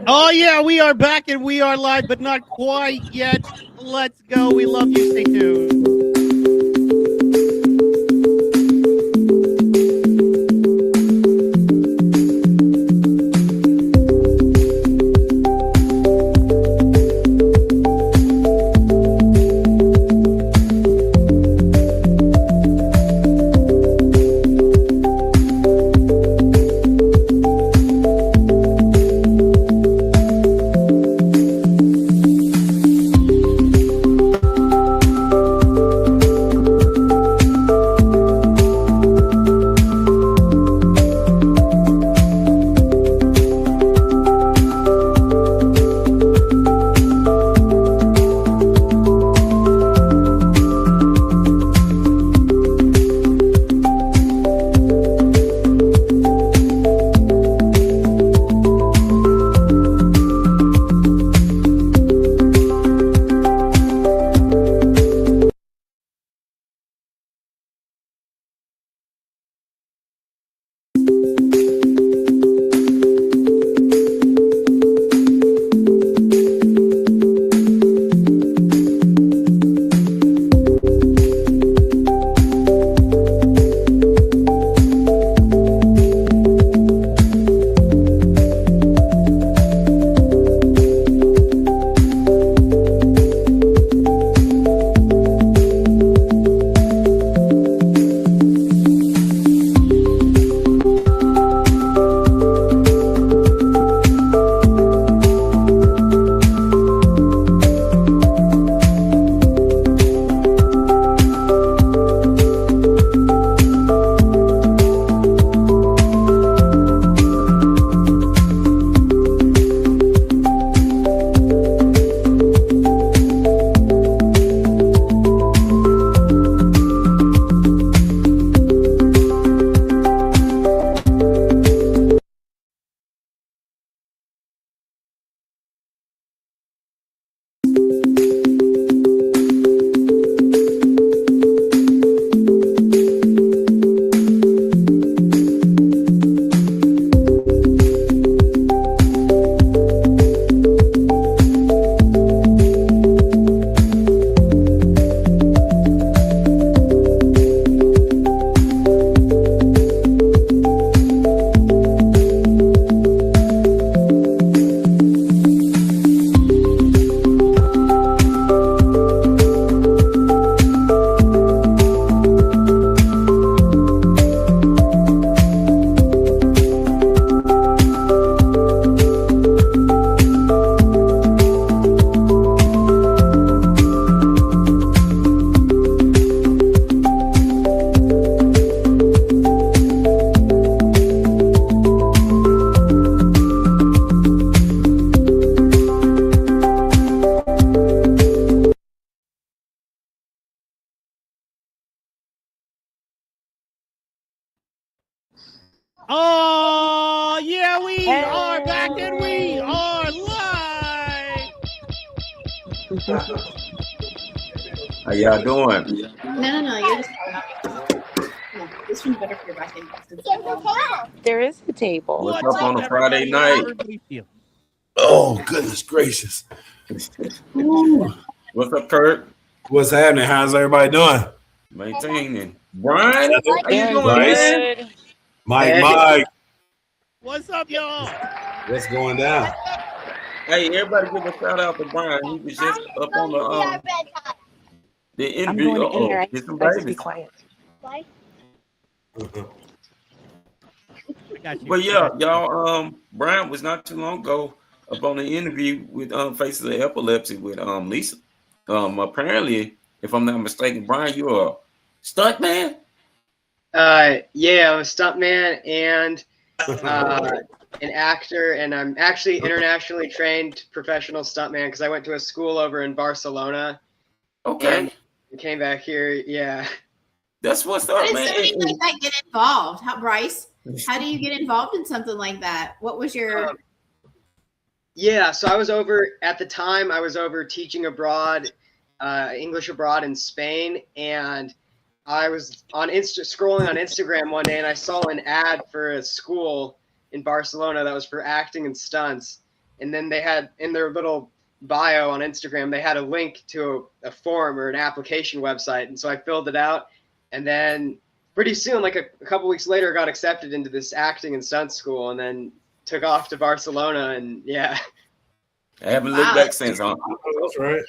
Oh, yeah, we are back and we are live, but not quite yet. Let's go. We love you. Stay tuned. Oh, yeah, we are back and we are live. How y'all doing? No. You're just no, this one's better for your birthday. There is a table. What's What's up up, on a Friday everybody? How's night? everybody feel? Oh, goodness gracious. Ooh. What's up, Kurt? What's happening? How's everybody doing? Maintaining. Brian, how you Very doing, Bryce, man? good. Mike, What's up, y'all? what's going down? Hey, everybody give a shout out to Brian. He was just up on the I'm interview. going in there. Uh-oh, get some I just be babies. quiet. I got you. But yeah, y'all, Brian was not too long ago up on the interview with Faces of Epilepsy with Lisa. Apparently, if I'm not mistaken, Brian, you're a stunt man? Yeah, I'm a stuntman and an actor, and I'm actually internationally trained professional stuntman because I went to a school over in Barcelona Okay. and came back here. Yeah. That's what's How up, did man. something like that get involved? Bryce, how do you get involved in something like that? What was your Yeah, so I was over at the time. I was over teaching abroad, English abroad in Spain, and I was on scrolling on Instagram one day, and I saw an ad for a school in Barcelona that was for acting and stunts. and then they had in their little bio on Instagram, they had a link to a form or an application website. And so I filled it out, and then pretty soon, like a couple weeks later, got accepted into this acting and stunt school, and then took off to Barcelona. And yeah. I haven't looked back since. Huh? That's right.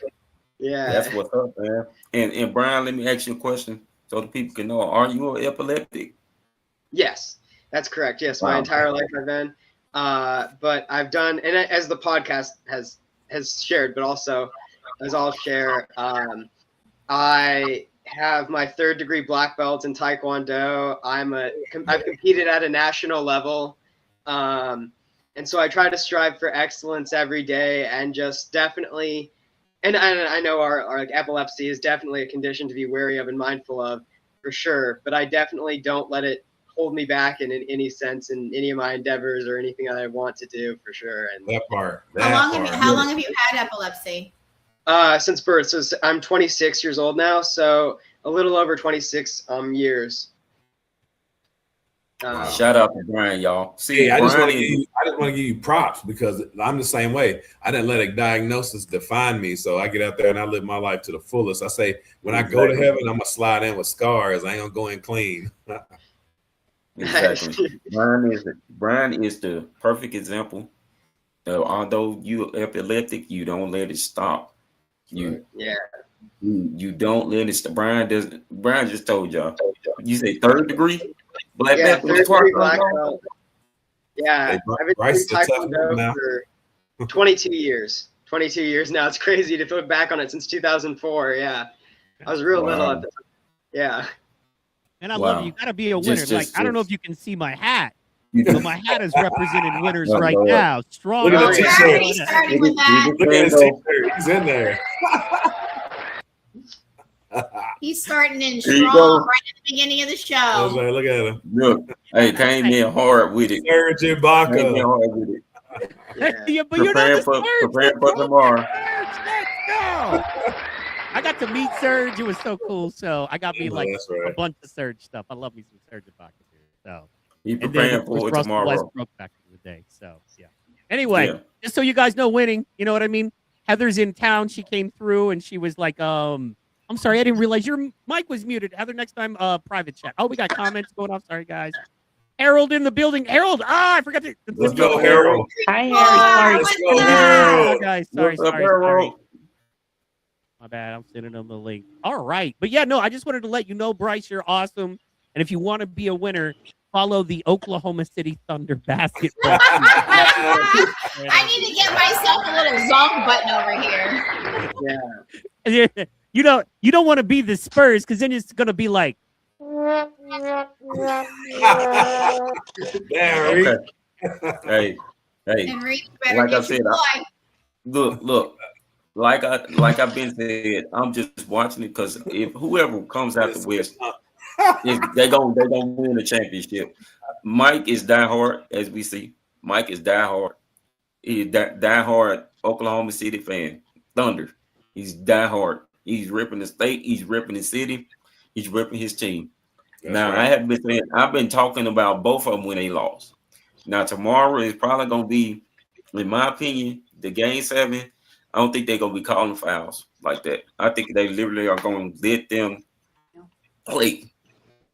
Yeah. That's what's up, man. And Brian, let me ask you a question so the people can know. Are you an epileptic? Yes, that's correct. Yes, my entire life I've been. But I've done, and as the podcast has shared, but also as I'll share, I have my 3rd degree black belt in Taekwondo. I've competed at a national level. And so I try to strive for excellence every day, and just definitely, and I know our like, epilepsy is definitely a condition to be wary of and mindful of, for sure. But I definitely don't let it hold me back in any sense in any of my endeavors or anything that I want to do, for sure. And That part. How long have you had epilepsy? Since birth. So I'm 26 years old now, so a little over 26 years. Shout out to Brian, y'all. See, I just want to Brian give you props, because I'm the same way. I didn't let a diagnosis define me, so I get out there and I live my life to the fullest. I say, when I go to heaven, I'm gonna slide in with scars. I ain't gonna go in clean. Exactly. Brian is the perfect example. Although you're epileptic, you don't let it stop. You don't let it stop. Brian just told y'all. You say 3rd degree? Black belt. 3rd degree black belt. Yeah, Hey, I've been Bryce, doing the tough one now. Taekwondo for 22 years. 22 years now. It's crazy to look back on it, since 2004. Yeah, I was real little at the time. Yeah. And I love you. You got to be a winner. I don't know if you can see my hat, You but my hat is representing winners No, right no. now. Strong. Look at the You're t-shirt. already starting with that. Look at his t-shirt. He's in there. He's starting in There you strong go. right at the beginning of the I was show. like, look at him. Look, hey, came in hard with it. Serge Came in Ibaka. hard with it. Yeah, but you're not Preparing the for Surge. tomorrow. Let's go. I got to meet Surge. It was so cool. So I got me like That's a right. bunch of Surge stuff. I love me some Surge Ibaka. So He and then preparing of course, for it Russell tomorrow. Westbrook back in the day. So yeah. Anyway, Yeah. just so you guys know, winning. You know what I mean? Heather's in town. She came through and she was like, I'm sorry, I didn't realize your mic was muted. Heather, next time, private chat. Oh, we got comments going off. Sorry, guys. Harold in the building. Harold, I forgot to. Let's go, Harold. Hi, Oh, Let's what's go, that? Harold. Oh, guys, sorry. What's up, Harold? My bad. I'm sending them the link. All right. But yeah, no, I just wanted to let you know, Bryce, you're awesome. And if you want to be a winner, follow the Oklahoma City Thunder basketball. I need to get myself a little zonk button over here. Yeah. You don't want to be the Spurs, because then it's gonna be like, There, Okay. Hey, Enrique, better like I get your said, boy. look. Like I've been said, I'm just watching it because if whoever comes out the West, they're gonna win the championship. Mike is diehard, as we see. Mike is diehard. He's diehard Oklahoma City fan. Thunder. He's diehard. He's ripping the state. He's ripping the city. He's ripping his team. Now right. I have been saying, I've been talking about both of them when they lost. Now tomorrow is probably gonna be, in my opinion, the game 7. I don't think they're gonna be calling fouls like that. I think they literally are gonna let them play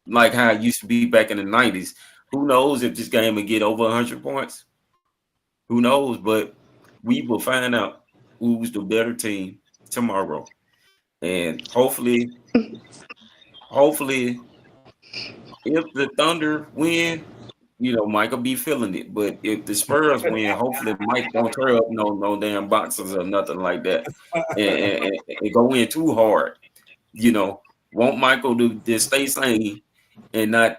like how it used to be back in the 90s. Who knows if this game will get over 100 points? Who knows? But we will find out who's the better team tomorrow. And hopefully, if the Thunder win, Mike will be feeling it. But if the Spurs win, hopefully Mike don't tear up no damn boxes or nothing like that and go in too hard. Want Michael to stay sane and not,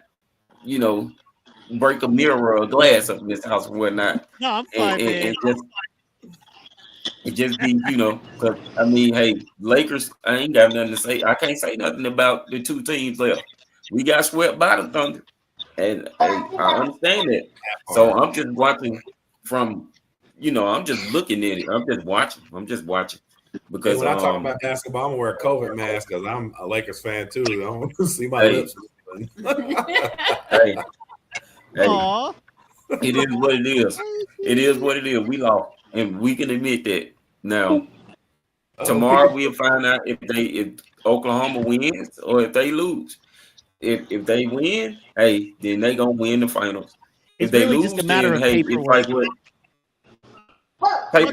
break a mirror or a glass up in this house and whatnot. no, I'm fine, man. And just be, because hey, Lakers, I ain't got nothing to say. I can't say nothing about the two teams left. We got swept by the Thunder. And I understand that. So I'm just watching from, I'm just looking at it. I'm just watching. Because when I talk about basketball, I'm gonna wear a COVID mask because I'm a Lakers fan too. I don't want to see my lips. Hey, Aw. it is what it is. It is what it is. We lost. and we can admit that. Now, tomorrow we'll find out if Oklahoma wins or if they lose. If they win, hey, then they gonna win the finals. If It's they really lose, just a matter then of hey, it's paperwork. like what?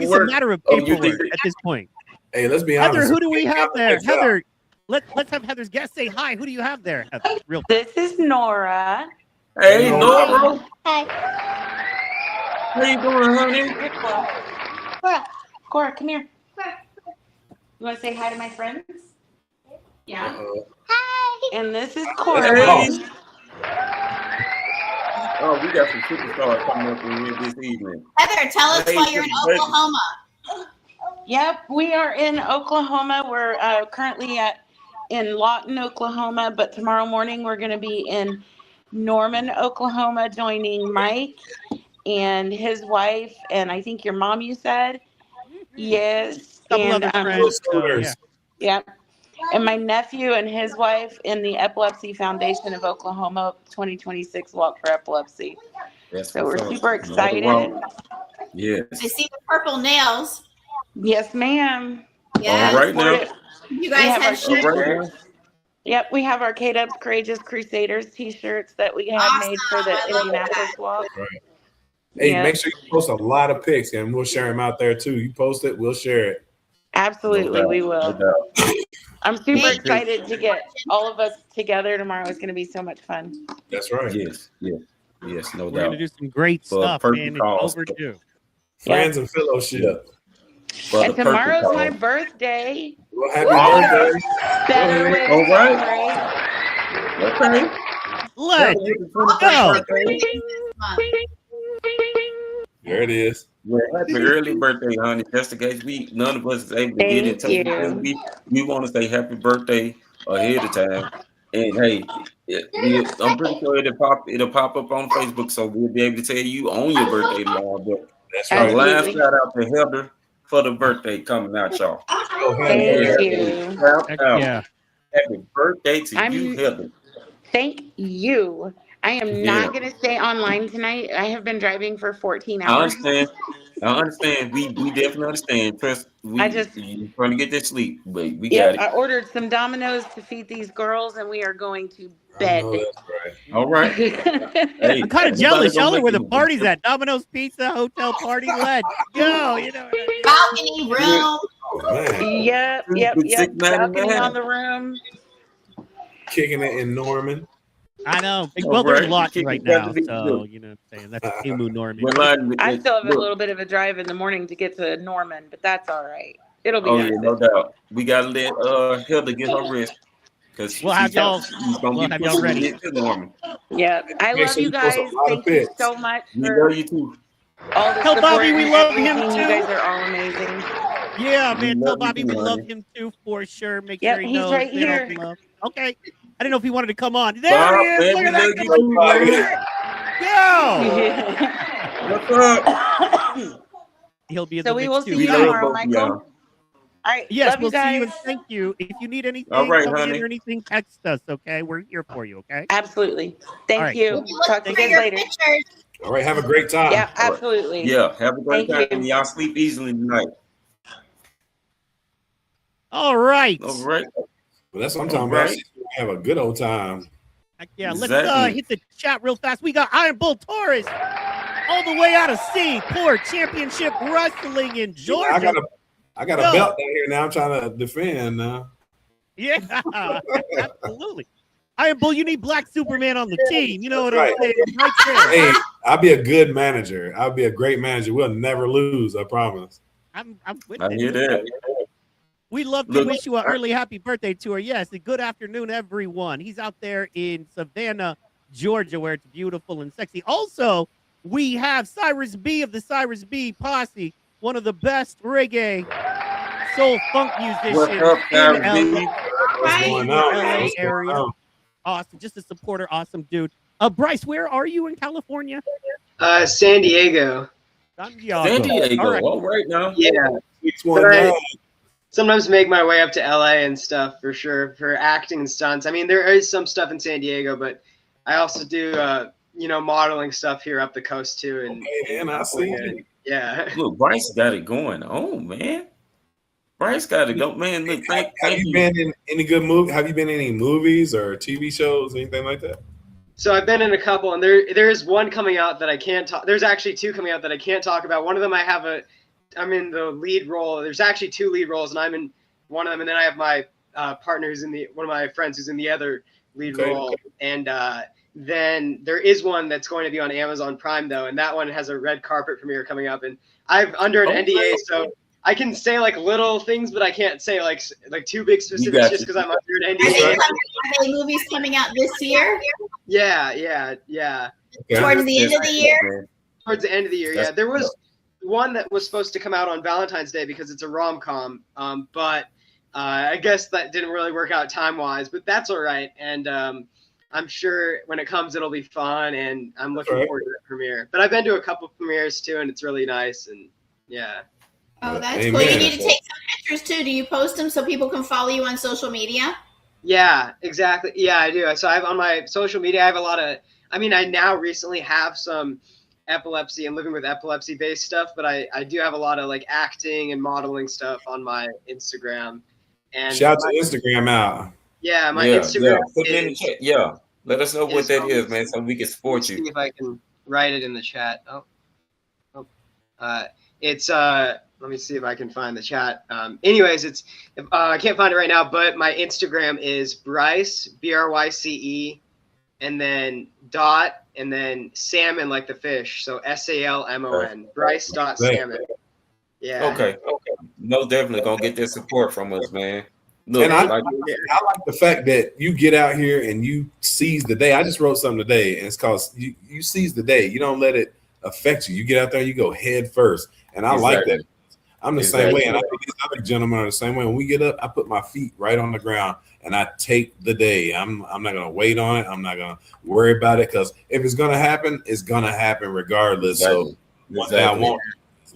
It's a matter of paperwork at this point. Hey, let's be Heather, honest. who do we have there? Heather, let's have Heather's guest say hi. Who do you have there, Heather? Real quick. This is Nora. Hey, Nora. Hi. How you doing, honey? Cora, come here. You want to say hi to my friends? Yeah. Hi. And this is Cora. Hey. Oh, we got some superstars coming up in here this evening. Heather, tell us why you're in Oklahoma. Yep, we are in Oklahoma. We're currently in Lawton, Oklahoma, but tomorrow morning we're going to be in Norman, Oklahoma, joining Mike and his wife, and I think your mom, you said? Yes. Couple and other friends. Yeah. Yep. And my nephew and his wife in the Epilepsy Foundation of Oklahoma 2026 Walk for Epilepsy. So we're super excited. Yes. I see the purple nails. Yes, ma'am. Yeah. All right now. You guys have shirts. Right. Yep, we have our K-Dubs Courageous Crusaders t-shirts that we have made for the Indianapolis Walk. Right. Hey, Yeah. make sure you post a lot of pics, and we'll share them out there too. You post it, we'll share it. Absolutely, we will. No I'm super excited to get all of us together tomorrow. It's going to be so much fun. That's right. Yes, no We're doubt. gonna do some great stuff, man. It's overdue. Friends and fellowship. And tomorrow's my birthday. Well, happy birthday. Better way to All right. Okay. Let's go. There it is. Well, happy early birthday, honey. Just in case none of us is able to get in touch with you, we want to say happy birthday ahead of time. And hey, I'm pretty sure it'll pop up on Facebook, so we'll be able to tell you on your birthday tomorrow. But That's a right. last shout out to Heather for the birthday coming out, y'all. Thank you. Yeah. Happy birthday to you, Heather. Thank you. I am not going to stay online tonight. I have been driving for 14 I hours. understand. We definitely understand. Trust, you're trying to get that sleep, but we got it. I ordered some Domino's to feed these girls, and we are going to bed. All right. Hey, I'm kind of jealous. Y'all are where the party's at. Domino's Pizza, hotel party. Let's go. You know. Balcony room. Yep. Balcony on the room. Kicking it in Norman. I know. Well, there's lots right now, so you know what I'm saying. That's Emu Norman. I still have a little bit of a drive in the morning to get to Norman, but that's all right. It'll be nice. Yeah, no doubt. We gotta let Hilda get her rest because we'll have y'all ready. Yeah, I love you guys. Thank you so much. We love you too. Tell Bobby we love him too. You guys are all amazing. Yeah, man. Tell Bobby we love him too for sure. Make sure he knows. He's right here. Okay. I didn't know if he wanted to come on. There he is. Look at that. Yo. What's up? He'll be in so the we mix will too. see you tomorrow, Michael. All right. Yes, love we'll you guys. see you and thank you. If you need anything, all right, come honey. in or anything, text us, okay? We're here for you, okay? Absolutely. Thank you. Talk to you guys later. Pictures. All right, have a great time. Yeah, absolutely. Yeah, have a great time. You. Y'all sleep easily tonight. All right. All right. Well, that's what I'm talking about. Have a good old time. Yeah, let's hit the chat real fast. We got Iron Bull Torres all the way out of C4 Championship Wrestling in Georgia. I got a belt down here now. I'm trying to defend now. Yeah, absolutely. Iron Bull, you need Black Superman on the team. You know what I'm saying? Right there. Hey, I'll be a good manager. I'll be a great manager. We'll never lose. I promise. I'm with I hear that. We'd love to wish you an early happy birthday to her. Yes, a good afternoon, everyone. He's out there in Savannah, Georgia, where it's beautiful and sexy. Also, we have Cyrus B of the Cyrus B Posse, one of the best reggae soul funk musicians in LA. What's going on? Area. Awesome. Just a supporter. Awesome dude. Bryce, where are you in California? San Diego. San Diego. All right now. Yeah. Sometimes make my way up to LA and stuff for sure for acting and stunts. I mean, there is some stuff in San Diego, but I also do, modeling stuff here up the coast too. And I see. Yeah. Look, Bryce got it going on, man. Bryce got to go, man. Look, thank you been in any good movie? Have you been in any movies or TV shows, anything like that? So I've been in a couple, and there is one coming out that I can't talk. There's actually two coming out that I can't talk about. One of them I'm in the lead role. There's actually two lead roles, and I'm in one of them, and then I have my partner who's in one of my friends who's in the other lead role, and then there is one that's going to be on Amazon Prime though, and that one has a red carpet premiere coming up, and I'm under an NDA, so I can say like little things, but I can't say like too big specifics just because I'm under an NDA. Are they movies coming out this year? Yeah. Towards the end of the year? Towards the end of the year, yeah. There was one that was supposed to come out on Valentine's Day because it's a rom-com, but I guess that didn't really work out time-wise, but that's all right. And I'm sure when it comes, it'll be fun, and I'm looking forward to the premiere. But I've been to a couple of premieres too, and it's really nice, and yeah. Oh, that's cool. You need to take some pictures too. Do you post them so people can follow you on social media? Yeah, exactly. Yeah, I do. So on my social media, I have a lot of, I now recently have some epilepsy and living with epilepsy based stuff, but I do have a lot of like acting and modeling stuff on my Instagram. And shout to Instagram out. Yeah, my Instagram. Put it in the chat. Yeah. Let us know what that is, man, so we can support you. See if I can write it in the chat. It's let me see if I can find the chat. Anyways, it's I can't find it right now, but my Instagram is Bryce, BRYCE, and then dot, and then salmon like the fish. So SALMON. Bryce.salmon. Yeah. Okay. No, definitely gonna get that support from us, man. Look, and I like the fact that you get out here and you seize the day. I just wrote something today, and it's called you seize the day. You don't let it affect you. You get out there, you go head first, and I like that. I'm the same way, and I think these other gentlemen are the same way. When we get up, I put my feet right on the ground, and I take the day. I'm not gonna wait on it. I'm not gonna worry about it, because if it's gonna happen, it's gonna happen regardless. So one thing I won't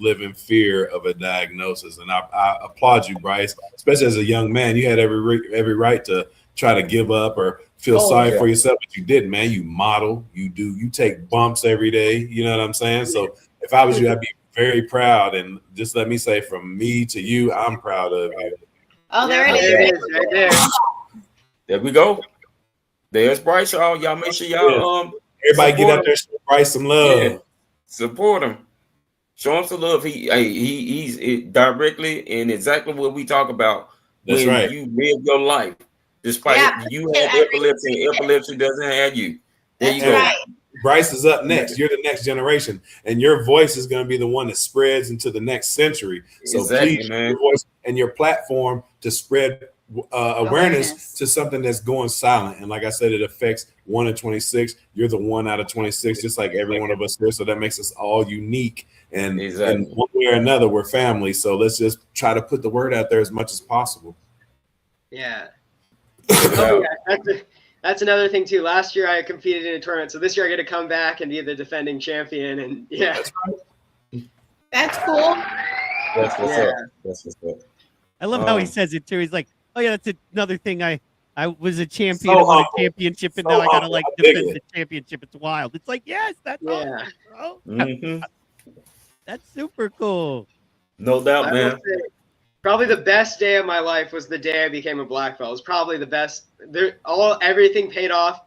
live in fear of a diagnosis, and I applaud you, Bryce, especially as a young man. You had every right to try to give up or feel sorry for yourself, but you didn't, man. You model, you take bumps every day. You know what I'm saying? So if I was you, I'd be very proud, and just let me say, from me to you, I'm proud of you. Oh, there it is, right there. There we go. There's Bryce, y'all. Y'all make sure y'all everybody get out there, show Bryce some love. Yeah. Support him. Show him some love. He's directly and exactly what we talk about. That's when right. You live your life, despite you have epilepsy, and epilepsy doesn't have you. There you go. Right. Bryce is up next. You're the next generation, and your voice is going to be the one that spreads into the next century. So please, man, your voice and your platform to spread awareness to something that's going silent. And like I said, it affects 1 in 26. You're the 1 out of 26, just like every one of us here. So that makes us all unique. And, and one way or another, we're family. So let's just try to put the word out there as much as possible. Yeah. That's another thing too. Last year I competed in a tournament, so this year I get to come back and be the defending champion. And yeah, that's cool. That's what's up. That's what's up. I love how he says it too. He's like, "Oh yeah, that's another thing. I was a champion, I won a championship, and now I gotta like defend the championship. It's wild. It's like, yes, that's awesome, bro. Mm-hmm. That's super cool. No doubt, man. Probably the best day of my life was the day I became a black belt. It was probably the best. Everything paid off,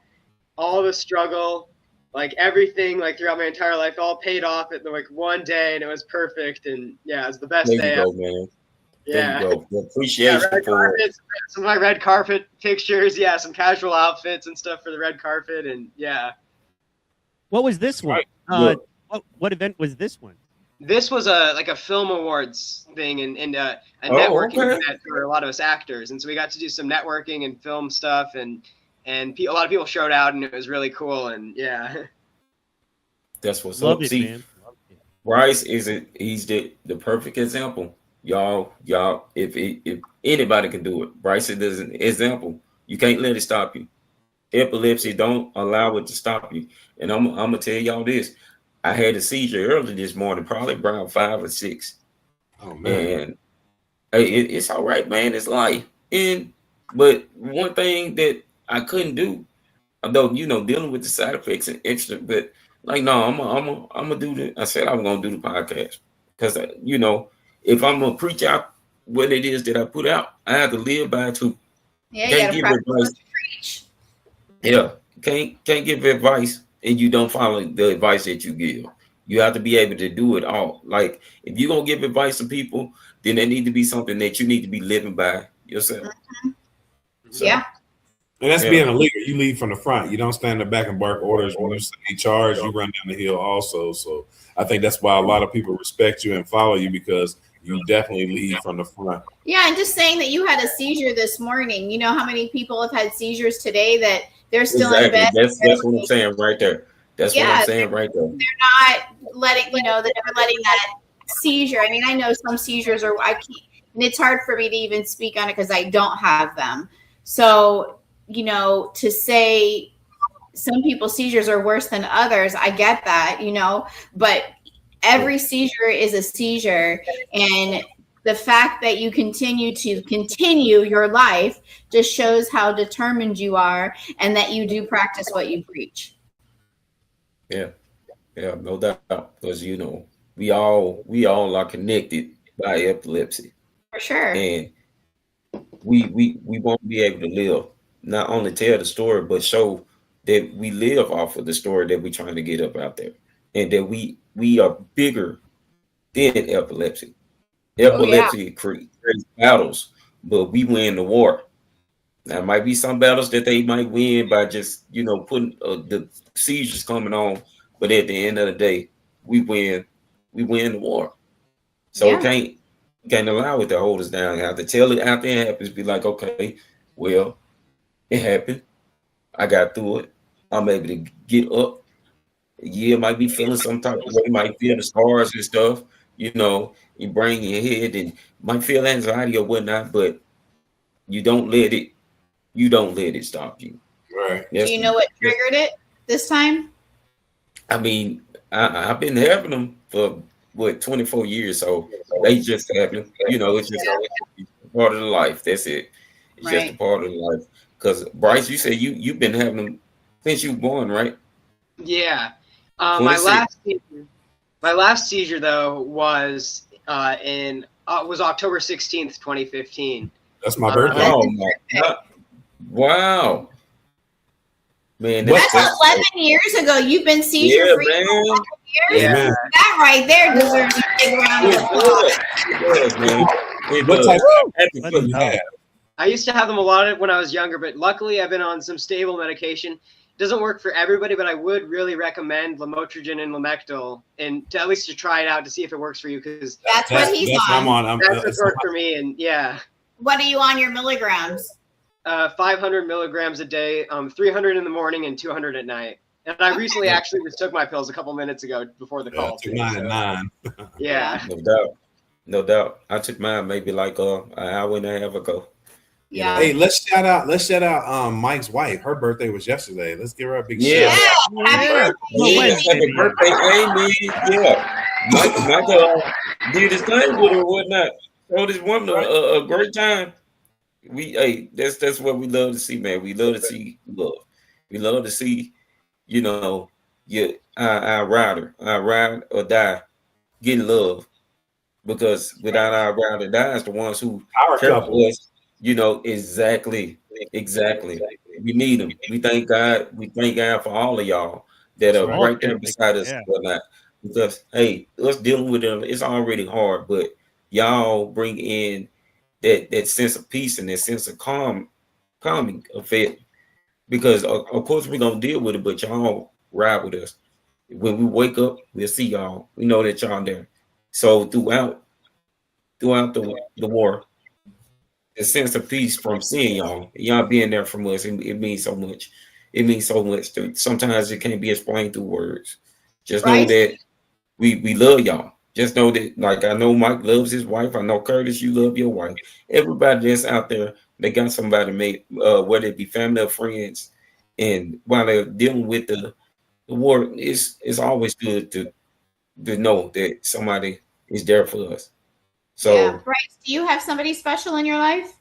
all the struggle, like everything, like throughout my entire life, all paid off at like one day, and it was perfect. And yeah, it was the best day ever. Man. Yeah. There you go. Appreciation red for carpets, some of my red carpet pictures. Yeah, some casual outfits and stuff for the red carpet, and yeah. What was this one? What event was this one? This was a film awards thing and a networking event for a lot of us actors, and so we got to do some networking and film stuff, and a lot of people showed out, and it was really cool, and yeah. That's what's up. See, man. Bryce he's the perfect example. Y'all, if anybody can do it, Bryce is an example. You can't let it stop you. Epilepsy, don't allow it to stop you. And I'm gonna tell y'all this. I had a seizure early this morning, probably around 5 or 6. Oh man! And it's all right, man. It's life. But one thing that I couldn't do, although dealing with the side effects and extra, but like no, I'm gonna do the. I said I'm gonna do the podcast. because you know, if I'm gonna preach out what it is that I put out, I have to live by it too. Yeah, you Can't gotta give practice what advice. you preach. Yeah, can't give advice and you don't follow the advice that you give. You have to be able to do it all. Like if you're gonna give advice to people, then there need to be something that you need to be living by yourself. So, Yeah. And that's yeah. being a leader. You lead from the front. You don't stand in the back and bark orders. When you say charge, you run down the hill also. So I think that's why a lot of people respect you and follow you, because you definitely lead from the front. Yeah, and just saying that you had a seizure this morning. You know how many people have had seizures today that they're still in Exactly. bed. That's what I'm saying right there. That's what I'm Yeah, saying right there. not letting they're never letting that seizure. I mean, I know some seizures are and it's hard for me to even speak on it because I don't have them. So, you know, to say some people's seizures are worse than others, I get that, you know, but every seizure is a seizure, and the fact that you continue your life just shows how determined you are and that you do practice what you preach. Yeah, no doubt. Because you know, we all are connected by epilepsy. For sure. And we won't be able to live, not only tell the story, but show that we live off of the story that we're trying to get up out there. And that we are bigger than epilepsy. Epilepsy creates battles, but we win the war. Now, might be some battles that they might win by just, you know, putting the seizures coming on, but at the end of the day, we win the war. So can't allow it to hold us down. You have to tell it after it happens, be like, okay, well, it happened. I got through it. I'm able to get up. Yeah, might be feeling some type of way, might feel the scars and stuff, you know, you bring your head and might feel anxiety or whatnot, but you don't let it stop you. Right. Do you know what triggered it this time? I mean, I've been having them for 24 years, so they just happen. You know, it's just part of the life. That's it. It's just a part of the life. Because Bryce, you said you've been having them since you were born, right? Yeah. My last seizure though was was October 16th, 2015. That's my birthday. Oh my God. Wow. Man, that's 11 years ago. You've been seizure free for 11 years. Yeah. That right there deserves a big round of applause. What type of you have? I used to have them a lot when I was younger, but luckily I've been on some stable medication. It doesn't work for everybody, but I would really recommend lamotrigine and lamictal, and at least to try it out to see if it works for you, because that's what he's on. That's what's worked for me, and yeah. What are you on your milligrams? 500 milligrams a day, 300 in the morning and 200 at night. And I recently actually just took my pills a couple minutes ago before the call. Took mine at 9. Yeah. No doubt. I took mine maybe like an hour and a half ago. Yeah. Hey, let's shout out Mike's wife. Her birthday was yesterday. Let's give her a big shout out. Happy birthday, Amy. Yeah. Mike did his thing with her or whatnot. Showed this woman a great time. That's what we love to see, man. We love to see love. We love to see, you know, our ride or die, getting love. Because without our ride or die, is the ones who care for us. You know, exactly. We need them. We thank God. We thank God for all of y'all that are right there beside us and whatnot. Because hey, us dealing with them, it's already hard, but y'all bring in that sense of peace and that sense of calming effect. Because of course we're gonna deal with it, but y'all ride with us. When we wake up, we'll see y'all. We know that y'all there. So throughout the war, the sense of peace from seeing y'all being there from us, it means so much. It means so much. Sometimes it can't be explained through words. Just know that we love y'all. Just know that, like, I know Mike loves his wife. I know Curtis, you love your wife. Everybody that's out there, they got somebody whether it be family or friends, and while they're dealing with the war, it's always good to know that somebody is there for us. So, Bryce, do you have somebody special in your life?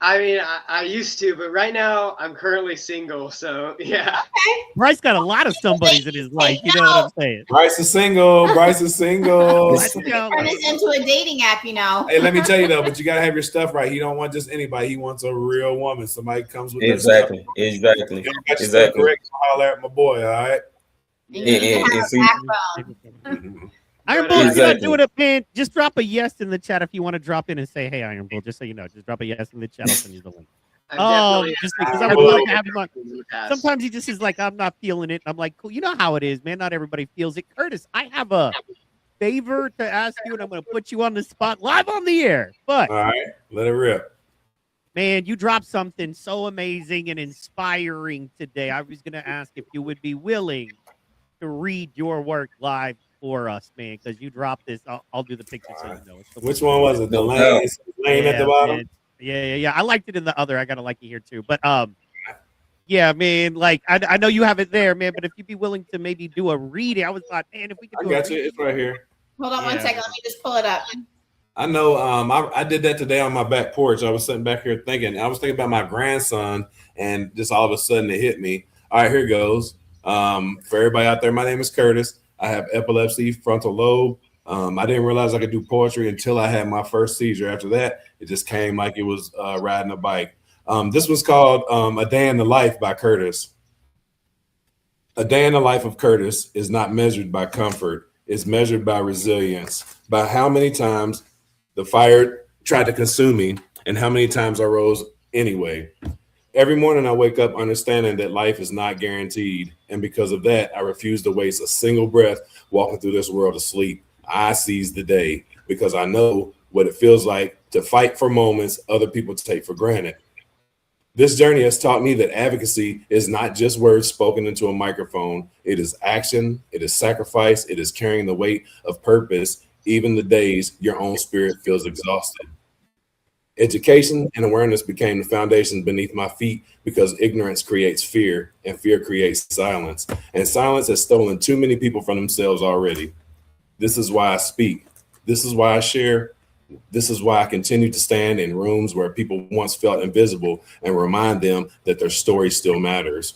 I mean, I used to, but right now I'm currently single. So yeah. Bryce got a lot of somebodies in his life. You know what I'm saying? Bryce is single. Bryce is single. Let's go. Turn this into a dating app, you know. Hey, let me tell you though, but you gotta have your stuff right. He don't want just anybody. He wants a real woman. Somebody comes with Exactly. their stuff. Exactly. You got your stuff Exactly. correct. Holler at my boy. All right. You need to have a see- backbone. Iron Bull, if you're not Exactly. doing it, man, just drop a yes in the chat if you want to drop in and say, hey, Iron Bull, just so you know. Just drop a yes in the chat. I'll send you the link. I've definitely Just because I Iron would Bull. love to have him on. in the past. Sometimes he just is like, I'm not feeling it. I'm like, cool. You know how it is, man. Not everybody feels it. Curtis, I have a favor to ask you, and I'm going to put you on the spot live on the air. But, All right. Let it rip. man, you dropped something so amazing and inspiring today. I was going to ask if you would be willing to read your work live for us, man, because you dropped this. I'll do the picture so you know. It's the Which one was it? The No lane, doubt. lane at the bottom. man. Yeah. I liked it in the other. I gotta like it here too. But yeah, man. Like I know you have it there, man. But if you'd be willing to maybe do a reading, I was like, man, if we could I do got a you. reading. It's right here. Hold on one Yeah. second. Let me just pull it up. I know. I did that today on my back porch. I was sitting back here thinking. I was thinking about my grandson, and just all of a sudden it hit me. All right, here goes. For everybody out there, my name is Curtis. I have epilepsy, frontal lobe. I didn't realize I could do poetry until I had my first seizure. After that, it just came like it was riding a bike. This was called A Day in the Life by Curtis. A day in the life of Curtis is not measured by comfort. It's measured by resilience, by how many times the fire tried to consume me and how many times I rose anyway. Every morning I wake up understanding that life is not guaranteed. And because of that, I refuse to waste a single breath walking through this world asleep. I seize the day because I know what it feels like to fight for moments other people take for granted. This journey has taught me that advocacy is not just words spoken into a microphone. It is action, it is sacrifice, it is carrying the weight of purpose, even the days your own spirit feels exhausted. Education and awareness became the foundation beneath my feet because ignorance creates fear and fear creates silence. And silence has stolen too many people from themselves already. This is why I speak. This is why I share. This is why I continue to stand in rooms where people once felt invisible and remind them that their story still matters.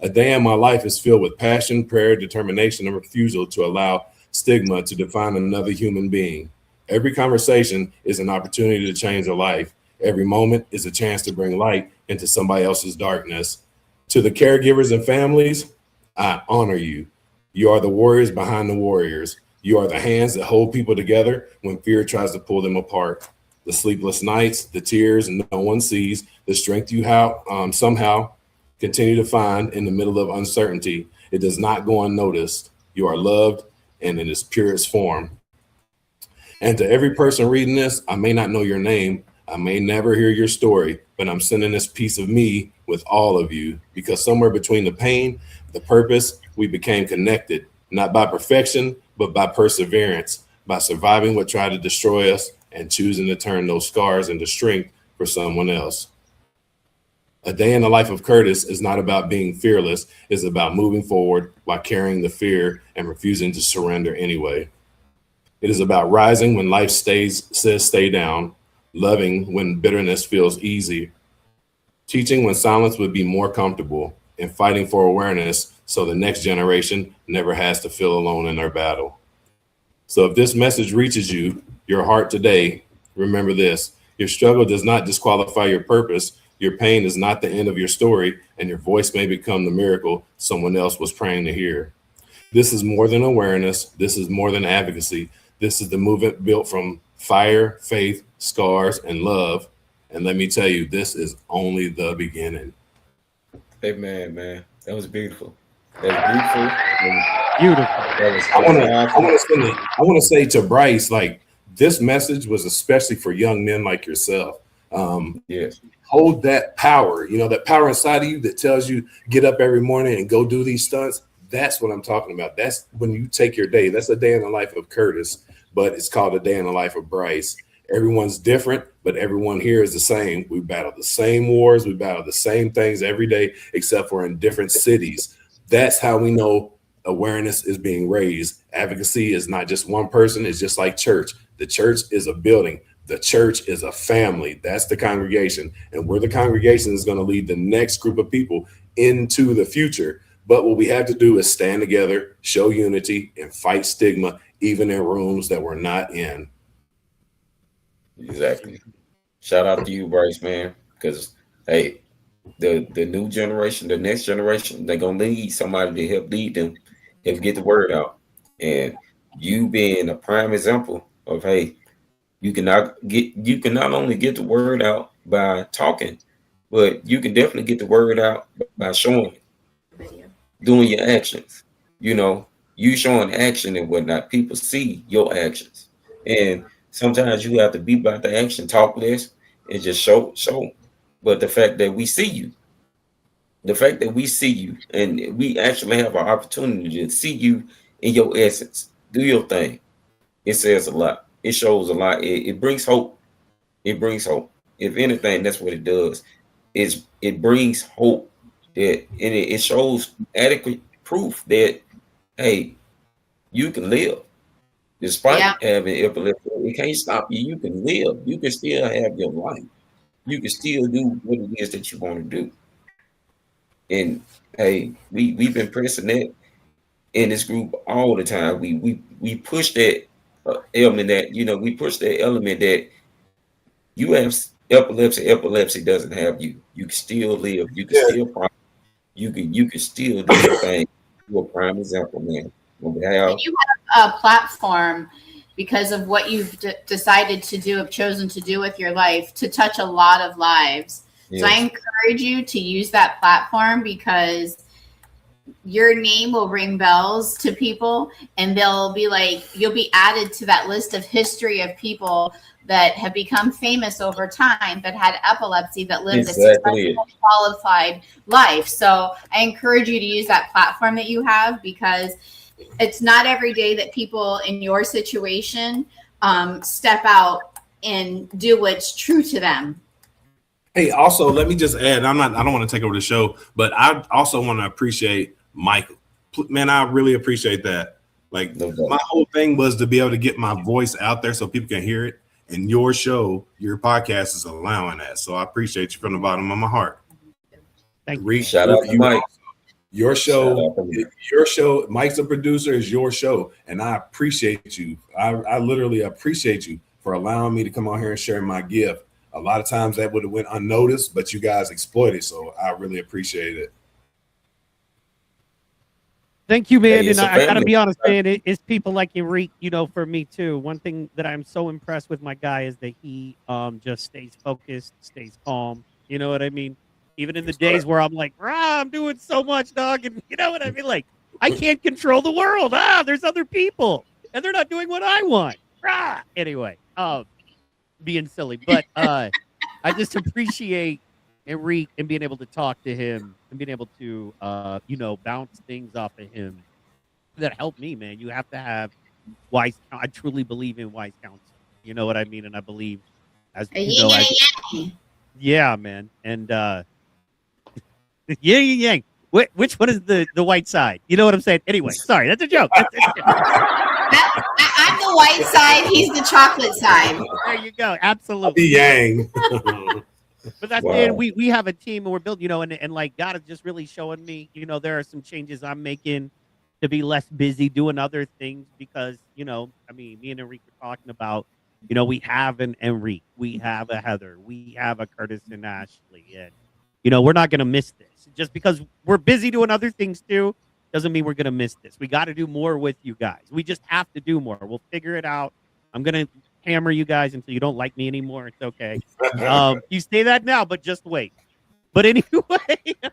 A day in my life is filled with passion, prayer, determination, and refusal to allow stigma to define another human being. Every conversation is an opportunity to change a life. Every moment is a chance to bring light into somebody else's darkness. To the caregivers and families, I honor you. You are the warriors behind the warriors. You are the hands that hold people together when fear tries to pull them apart. The sleepless nights, the tears no one sees, the strength you somehow continue to find in the middle of uncertainty. It does not go unnoticed. You are loved and in its purest form. And to every person reading this, I may not know your name. I may never hear your story, but I'm sending this piece of me with all of you because somewhere between the pain, the purpose, we became connected, not by perfection, but by perseverance, by surviving what tried to destroy us and choosing to turn those scars into strength for someone else. A day in the life of Curtis is not about being fearless. It's about moving forward while carrying the fear and refusing to surrender anyway. It is about rising when life says stay down, loving when bitterness feels easy, teaching when silence would be more comfortable, and fighting for awareness so the next generation never has to feel alone in their battle. So if this message reaches you, your heart today, remember this: your struggle does not disqualify your purpose. Your pain is not the end of your story, and your voice may become the miracle someone else was praying to hear. This is more than awareness. This is more than advocacy. This is the movement built from fire, faith, scars, and love. And let me tell you, this is only the beginning. Amen, man. That was beautiful. That was beautiful. Beautiful. That was I want to say to Bryce, like, this message was especially for young men like yourself. Yes. Hold that power, that power inside of you that tells you get up every morning and go do these stunts. That's what I'm talking about. That's when you take your day. That's a day in the life of Curtis, but it's called a day in the life of Bryce. Everyone's different, but everyone here is the same. We battle the same wars. We battle the same things every day, except for in different cities. That's how we know awareness is being raised. Advocacy is not just one person. It's just like church. The church is a building, The church is a family. That's the congregation. And where the congregation is going to lead the next group of people into the future. But what we have to do is stand together, show unity, and fight stigma, even in rooms that we're not in. Exactly. Shout out to you, Bryce, man. Because hey, the new generation, the next generation, they're gonna need somebody to help lead them, help get the word out. And you being a prime example of hey, you can not only get the word out by talking, but you can definitely get the word out by showing it, doing your actions. You know, you showing action and whatnot. People see your actions, and sometimes you have to be about the action, talk less, and just show. But the fact that we see you, and we actually have an opportunity to see you in your essence, do your thing. It says a lot. It shows a lot. It brings hope. It brings hope. If anything, that's what it does. It brings hope that, and it shows adequate proof that hey, you can live despite having epilepsy. It can't stop you. You can live. You can still have your life. You can still do what it is that you want to do. And hey, we've been pressing that in this group all the time. We push that element that we push that element that you have epilepsy. Epilepsy doesn't have you. You can still live. You can still you can still do your thing. You're a prime example, man. And you have a platform because of what you've decided to do, have chosen to do with your life, to touch a lot of lives. Yes. So I encourage you to use that platform because your name will ring bells to people, and they'll be like, you'll be added to that list of history of people that have become famous over time that had epilepsy, that lived a successful, qualified life. So I encourage you to use that platform that you have, because it's not every day that people in your situation step out and do what's true to them. Hey, also, let me just add, I don't want to take over the show, but I also want to appreciate Michael. Man, I really appreciate that. Like, my whole thing was to be able to get my voice out there so people can hear it. And your show, your podcast is allowing that. So I appreciate you from the bottom of my heart. Thank you. Shout out to Mike. Your show, Mike's the producer, is your show. And I appreciate you. I literally appreciate you for allowing me to come on here and share my gift. A lot of times that would have went unnoticed, but you guys exploited. So I really appreciate it. Thank you, man. Hey, and I gotta be honest, man, it's people like Enrique, for me too. One thing that I'm so impressed with my guy is that he just stays focused, stays calm. You know what I mean? Even in the days where I'm like, I'm doing so much, dog, and you know what I mean? Like, I can't control the world. There's other people, and they're not doing what I want. Anyway, being silly, but I just appreciate Enrique and being able to talk to him and being able to bounce things off of him that helped me, man. You have to have wise. I truly believe in wise counsel. You know what I mean? And I believe as yeah, man. And yang. Which one is the white side? You know what I'm saying? Anyway, sorry, that's a joke. I'm the white side. He's the chocolate side. There you go. Absolutely. Yang. But that's it. We have a team and we're building, and like God is just really showing me, there are some changes I'm making to be less busy doing other things because, me and Enrique were talking about, we have an Enrique, we have a Heather, we have a Curtis and Ashley, and, we're not going to miss this. Just because we're busy doing other things too, doesn't mean we're going to miss this. We got to do more with you guys. We just have to do more. We'll figure it out. I'm going to hammer you guys until you don't like me anymore. It's okay. You say that now, but just wait. But anyway,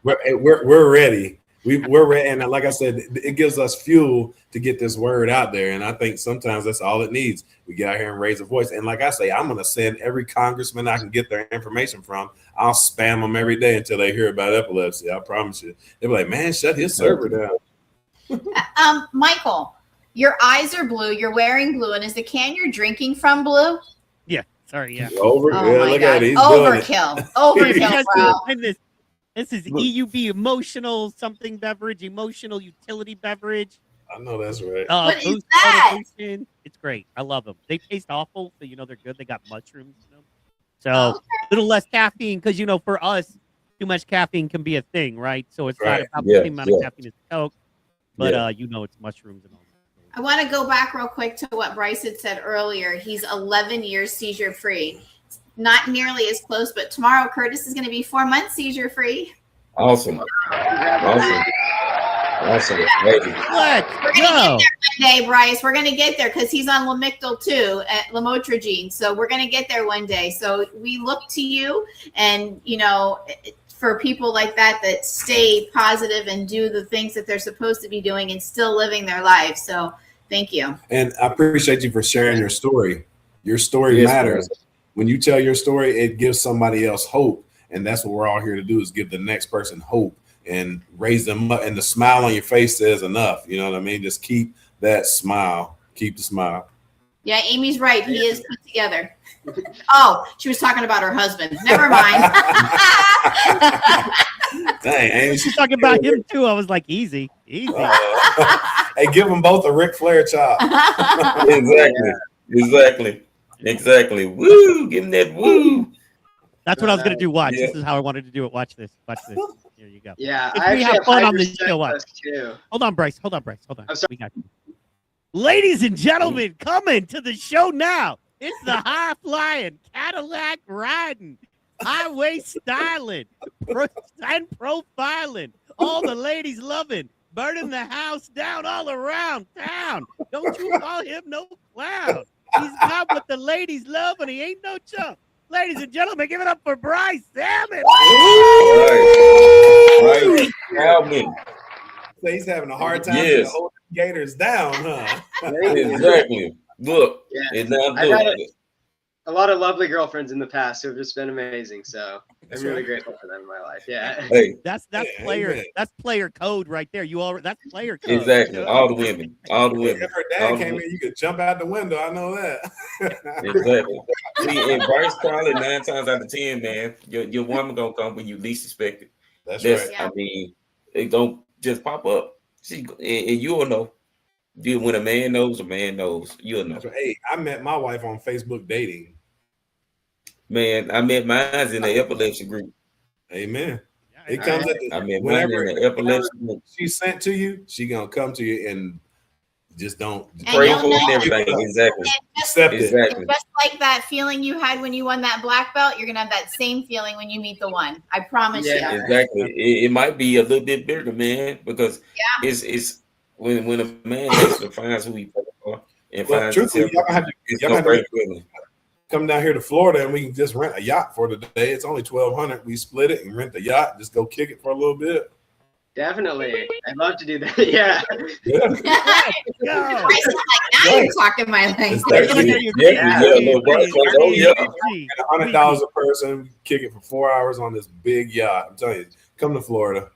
we're ready. We're ready, and like I said, it gives us fuel to get this word out there. And I think sometimes that's all it needs. We get out here and raise a voice. And like I say, I'm going to send every congressman I can get their information from. I'll spam them every day until they hear about epilepsy. I promise you. They'll be like, "Man, shut his server down." Michael, your eyes are blue. You're wearing blue, and is the can you're drinking from blue? Yeah. Sorry. Yeah. Look at it. He's Overkill. Overkill, bro. This is EUB, emotional something beverage, emotional utility beverage. I know that's right. What is Boost that? motivation. It's great. I love them. They taste awful, so you know they're good. They got mushrooms in them. So Oh, a little less caffeine because you know for us, too much caffeine can be a thing, right? So it's Right. not about Yeah, the same amount of yeah. caffeine as Coke, but Yeah. you know it's mushrooms and all that. I want to go back real quick to what Bryce had said earlier. He's 11 years seizure free. Not nearly as close, but tomorrow Curtis is going to be 4 months seizure free. Awesome. Awesome. Awesome. Hey, Let's We're going to get go. there one day, Bryce. We're going to get there because he's on Lamictal too, at lamotrigine. So we're going to get there one day. So we look to you, and you know, for people like that that stay positive and do the things that they're supposed to be doing and still living their lives. So thank you. And I appreciate you for sharing your story. Your story Yes, matters. When you tell your story, it gives somebody else hope. And that's what we're all here to do, is give the next person hope and raise them up. And the smile on your face says enough. You know what I mean? Just keep that smile. Keep the smile. Yeah, Amy's right. He is put together. Oh, she was talking about her husband. Never mind. Dang, Amy. She's talking about him too. I was like, easy. Hey, give them both a Ric Flair chop. Exactly. Woo! Give him that woo. That's what I was gonna do. Watch. Yeah. This is how I wanted to do it. Watch this. Watch this. Here you go. Yeah, If I we actually have fun on hyper this show, watch. too. Hold on, Bryce. Hold on. I'm sorry. We got you. Ladies and gentlemen, coming to the show now. It's the high flying, Cadillac riding, highway styling, and profiling. All the ladies loving, burning the house down all around town. Don't you call him no clown. He's got what the ladies love, and he ain't no chump. Ladies and gentlemen, give it up for Bryce Salmon. Right. Alvin. So he's having a hard time Yes. holding the Gators down, huh? Exactly. Look. Yeah. It's not I've had good. a lot of lovely girlfriends in the past who have just been amazing. So That's I'm really right. grateful for them in my life. Yeah. Hey, That's Yeah, player. amen. That's player code right there. That's player code. exactly. All the women. All the women. If her All dad the came in, you could jump out the window. I know that. Exactly. See, and Bryce probably 9 times out of 10, man, your woman gonna come when you least expect it. That's That's, right. Yeah. I mean, it don't just pop up. See, and you'll know. When a man knows, you'll know. That's right. Hey, I met my wife on Facebook dating. Man, I met mine in the epilepsy group. Amen. Yeah, It comes at I the, met mine whenever in the epilepsy group. she's sent to you, she gonna come to you and just don't And Pray you'll for it know. and everything. Exactly. accept it. Exactly. Just like that feeling you had when you won that black belt, you're gonna have that same feeling when you meet the one. I promise Yeah. you. Exactly. It might be a little bit bigger, man, because it's when a man actually finds who he for and Well, finds truthfully, himself, it's y'all no have to- great feeling. Come down here to Florida and we can just rent a yacht for the day. It's only $1,200. We split it and rent the yacht. Just go kick it for a little bit. Definitely. I'd love to do that. Yeah. Yeah. Go. Bryce is like, now you're talking my language. Little Bryce, like, oh yeah. $100 a person. Kick it for 4 hours on this big yacht. I'm telling you, come to Florida.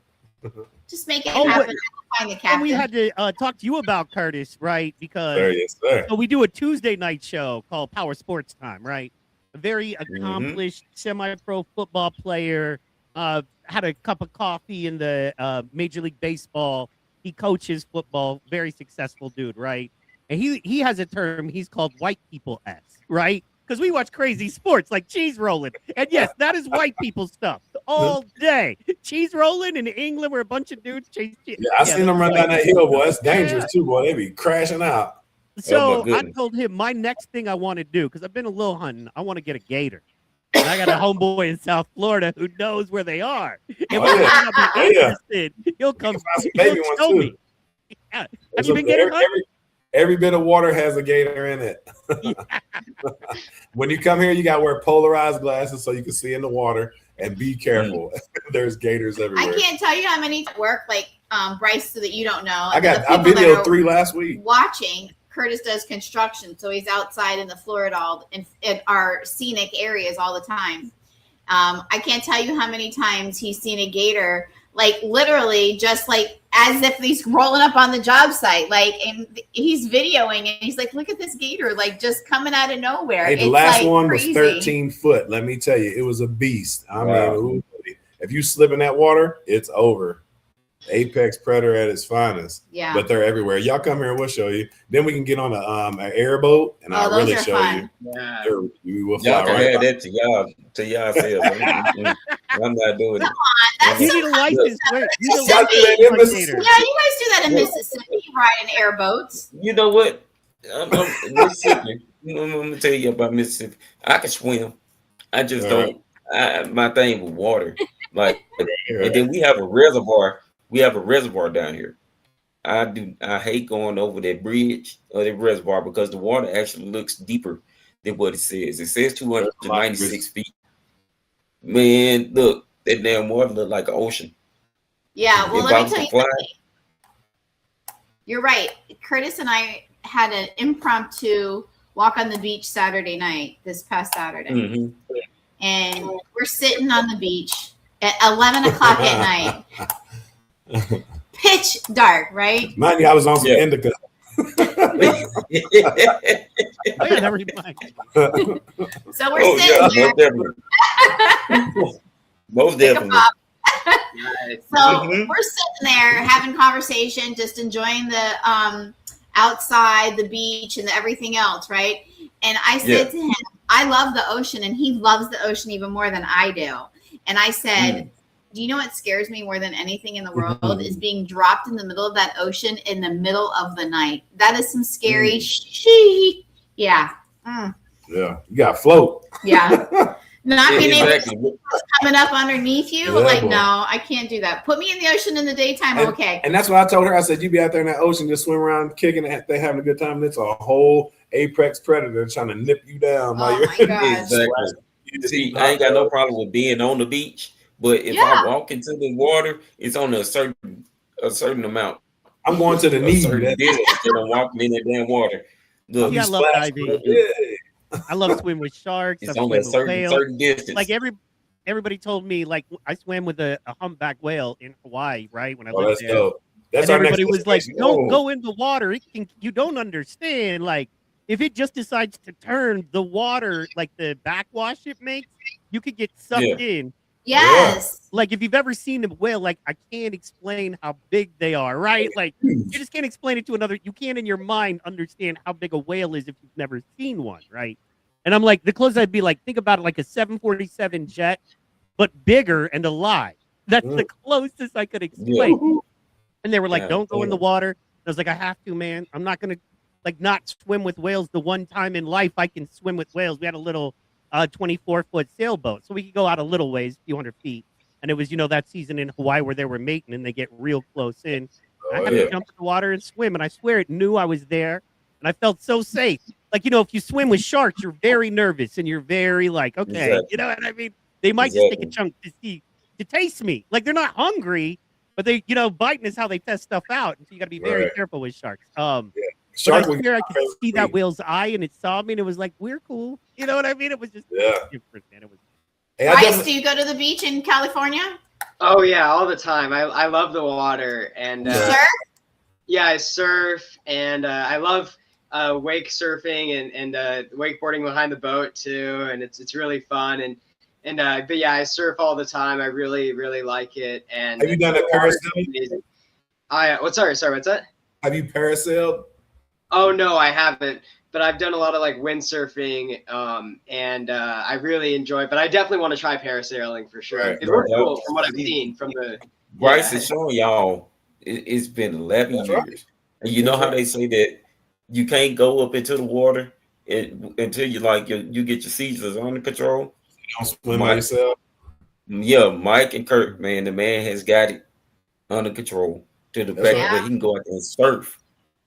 Just make it Oh, happen. wait. Find the And captain. we had to talk to you about Curtis, right? Because There, yes, sir. so we do a Tuesday night show called Power Sports Time, right? A very accomplished semi-pro football player, had a cup of coffee in the Major League Baseball. He coaches football, very successful dude, right? And he has a term he's called white people S, right? Because we watch crazy sports like cheese rolling. And yes, that is white people stuff all day. Cheese rolling in England where a bunch of dudes chase cheese. Yeah, I seen them run down that hill, boy. That's dangerous too, boy. They be crashing out. So my I goodness. told him my next thing I want to do, because I've been a little hunting, I want to get a gator. And I got a homeboy in South Florida who knows where they are. And when I'll be interested, he'll come Find some baby he'll ones, show too. me. Yeah. Have you been gator hunting? Every bit of water has a gator in it. When you come here, you got to wear polarized glasses so you can see in the water and be careful. There's gators everywhere. I can't tell you how many work like Bryce, so that you don't know. I The people that videoed are 3 last week. watching. Curtis does construction, so he's outside in the Florida in our scenic areas all the time. I can't tell you how many times he's seen a gator, like literally just like as if he's rolling up on the job site, like, and he's videoing and he's like, look at this gator, like just coming out of nowhere. Hey, the It's last like one crazy. was 13 foot. Let me tell you, it was a beast. I Wow. mean, if you slip in that water, it's over. Apex predator at its finest. Yeah. But they're everywhere. Y'all come here, we'll show you. Then we can get on an airboat, and I'll those really are show fun. you. Yeah. We will Y'all fly can right have by. that to y'all selves. I'm not doing it. That's You need a license. Wait, you need a Y'all do that license in Mississippi. spectator. Yeah, you guys do that in Yeah. Mississippi. You ride in airboats. You know what? Mississippi. I'm gonna tell you about Mississippi. I can swim. I just All right. don't. My thing with water, like, Yeah. and then we have a reservoir. We have a reservoir down here. I hate going over that bridge or that reservoir because the water actually looks deeper than what it says. It says 296 feet. Man, look, that damn water look like an ocean. Yeah, well, If I let me was tell to you fly, something. You're right. Curtis and I had an impromptu walk on the beach Saturday night, this past Saturday. mhm. And we're sitting on the beach at 11 o'clock at night. Pitch dark, right? Mind you, I was on some Yeah. indica. Oh yeah, never mind. So we're Oh sitting yeah, there. most definitely. Most Pick 'em definitely. up. Nice. So Mhm. we're sitting there having conversation, just enjoying the outside, the beach, and everything else, right? And I said Yeah. to him, I love the ocean, and he loves the ocean even more than I do. And I said, do you know what scares me more than anything in the world is being dropped in the middle of that ocean in the middle of the night. That is some scary Yeah. Mm. Yeah, you got to float. Yeah. Not Yeah, being able to exactly. coming up underneath you. Yeah, like, boy. no, I can't do that. Put me in the ocean in the daytime, okay. And that's what I told her. I said, you be out there in that ocean, just swim around, kicking it, they having a good time. It's a whole apex predator trying to nip you down. Oh while my you're gosh. Exactly. See, I ain't got no problem with being on the beach, but if Yeah. I walk into the water, it's on a certain amount, I'm going to the a knee. certain distance that I'm walking in that damn water. Look, See, I love splash. diving. Yeah. I love swimming with sharks. it's I on swim a with certain whales. distance. Like everybody told me, like I swam with a humpback whale in Hawaii, right? When I Oh, lived that's there. dope. That's And our everybody next was like, destination. don't Oh. go in the water. You don't understand. Like, if it just decides to turn the water, like the backwash it makes, you could get sucked in. Yes. Like, if you've ever seen a whale, like, I can't explain how big they are, right? Like, you just can't explain it to another. You can't in your mind understand how big a whale is if you've never seen one, right? And I'm like, the closest I'd be like, think about it like a 747 jet, but bigger and alive. That's the closest I could explain. Yeah. And they were like, Yeah, don't go in yeah. the water. I was like, I have to, man. I'm not going to like not swim with whales the one time in life I can swim with whales. We had a little 24-foot sailboat. So we could go out a little ways, a few hundred feet. And it was, that season in Hawaii where they were mating and they get real close in. I had yeah. to jump in the water and swim. And I swear it knew I was there. And I felt so safe. Like, if you swim with sharks, you're very nervous and you're very like, okay, Exactly. you know what I mean? They might just take a Exactly. chunk to taste me. Like, they're not hungry, but they, biting is how they test stuff out. And so you got to be very Right. careful with sharks. Shark But I was swear I could see that whale's eye and it saw me and it was like, we're cool. You know what I mean? It was just Yeah. different, man. It was Hey, I Bryce, definitely- do you go to the beach in California? Oh yeah, all the time. I love the water, and Yeah. Sir? yeah, I surf, and I love wake surfing and wakeboarding behind the boat too, and it's really fun. And but yeah, I surf all the time. I really like it. And Have you done a the water's parasail? amazing. Sorry, what's that? Have you parasailed? Oh no, I haven't. But I've done a lot of like windsurfing, and I really enjoy it. But I definitely want to try parasailing for sure. Right. It looks Yeah. cool from what I've seen from the. Bryce Yeah. is showing y'all it's been 11 That's years. right. And you know That's how they say that you can't go up into the water until you you get your seizures under control. You don't swim by Mike. yourself? Yeah, Mike and Kurt, man, the man has got it under control to the That's fact right. that he can go out there and surf.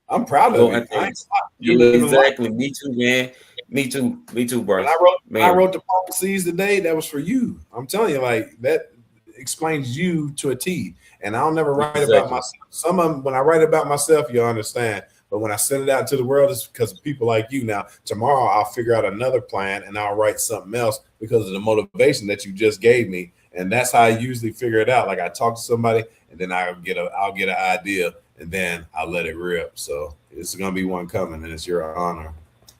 I'm proud Go of out you. there. You Yeah, live in life. exactly. Me too, man. Me too, Bryce. When I Man. wrote the policies today, that was for you. I'm telling you, like that explains you to a T. And I'll never write about Exactly. myself. Some of them, when I write about myself, you'll understand. But when I send it out to the world, it's because of people like you. Now, tomorrow I'll figure out another plan and I'll write something else because of the motivation that you just gave me. And that's how I usually figure it out. Like I talk to somebody and then I'll get an idea and then I'll let it rip. So it's gonna be one coming, and it's your honor.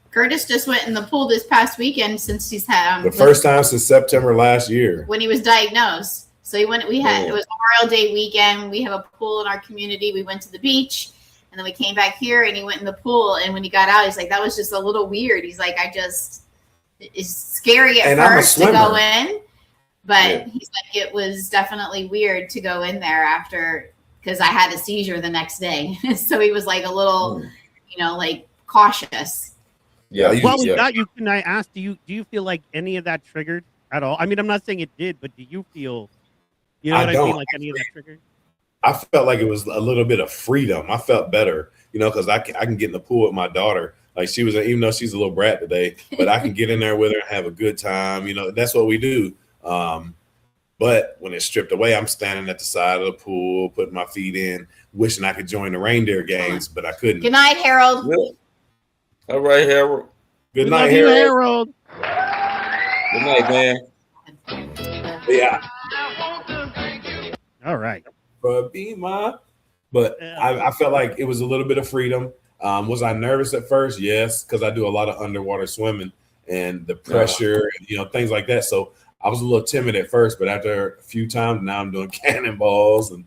Curtis just went in the pool this past weekend since he's had The first time since September last year. when he was diagnosed. So we went. It was Memorial Day weekend. We have a pool in our community. We went to the beach, and then we came back here, and he went in the pool. And when he got out, he's like, "That was just a little weird." He's like, "It's scary at first to go in, but he's like, it was definitely weird to go in there after because I had a seizure the next day." So he was like a little, like cautious. Yeah. Well, can I ask? Do you feel like any of that triggered at all? I mean, I'm not saying it did, but do you feel? You know what I mean? Like any of that triggered? I felt like it was a little bit of freedom. I felt better, because I can get in the pool with my daughter. Like she was, even though she's a little brat today, but I can get in there with her and have a good time. That's what we do. But when it's stripped away, I'm standing at the side of the pool, putting my feet in, wishing I could join the reindeer games, but I couldn't. Good night, Harold. All right, Harold. Good night, Harold. Harold. Good night, man. Yeah. All right. But I felt like it was a little bit of freedom. Was I nervous at first? Yes, because I do a lot of underwater swimming and the pressure, things like that. So I was a little timid at first, but after a few times, now I'm doing cannonballs and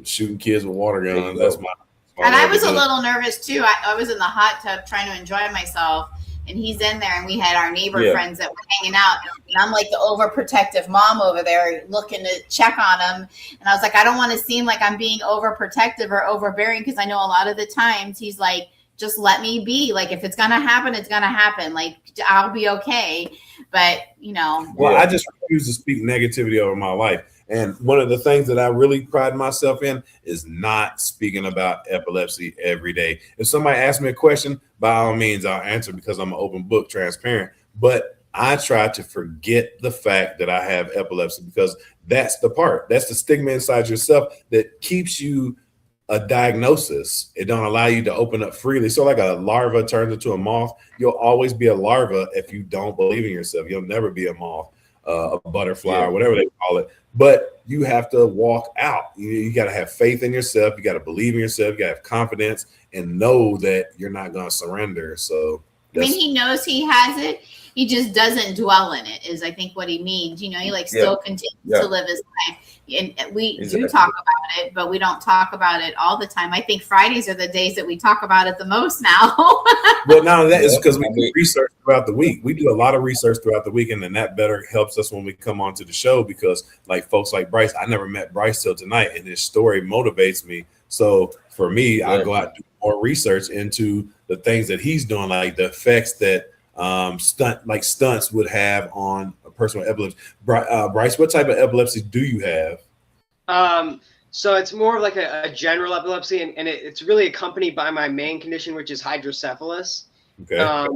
shooting kids with water guns. That's my. And I was a little nervous too. I was in the hot tub trying to enjoy myself. And he's in there, and we had our neighbor friends that were hanging out. And I'm like the overprotective mom over there looking to check on him. And I was like, I don't want to seem like I'm being overprotective or overbearing because I know a lot of the times he's like, just let me be. Like, if it's going to happen, it's going to happen. Like, I'll be okay. But, Well, I just refuse to speak negativity over my life. And one of the things that I really pride myself in is not speaking about epilepsy every day. If somebody asks me a question, by all means, I'll answer because I'm an open book, transparent. But I try to forget the fact that I have epilepsy because that's the stigma inside yourself that keeps you a diagnosis. It don't allow you to open up freely. So like a larva turns into a moth, you'll always be a larva if you don't believe in yourself. You'll never be a moth, a butterfly, or whatever they call it. But you have to walk out. You got to have faith in yourself. You got to believe in yourself. You got to have confidence and know that you're not going to surrender. So he knows he has it. He just doesn't dwell in it, is I think what he means. He still continues to live his life. And we do talk about it, but we don't talk about it all the time. I think Fridays are the days that we talk about it the most now. Well, now that is because we do research throughout the week. We do a lot of research throughout the weekend, and that better helps us when we come onto the show because like folks like Bryce, I never met Bryce till tonight, and his story motivates me. So for me, I go out and do more research into the things that he's doing, like the effects that stunts would have on a person with epilepsy. Bryce, what type of epilepsy do you have? So it's more of like a general epilepsy, and it's really accompanied by my main condition, which is hydrocephalus. Okay. I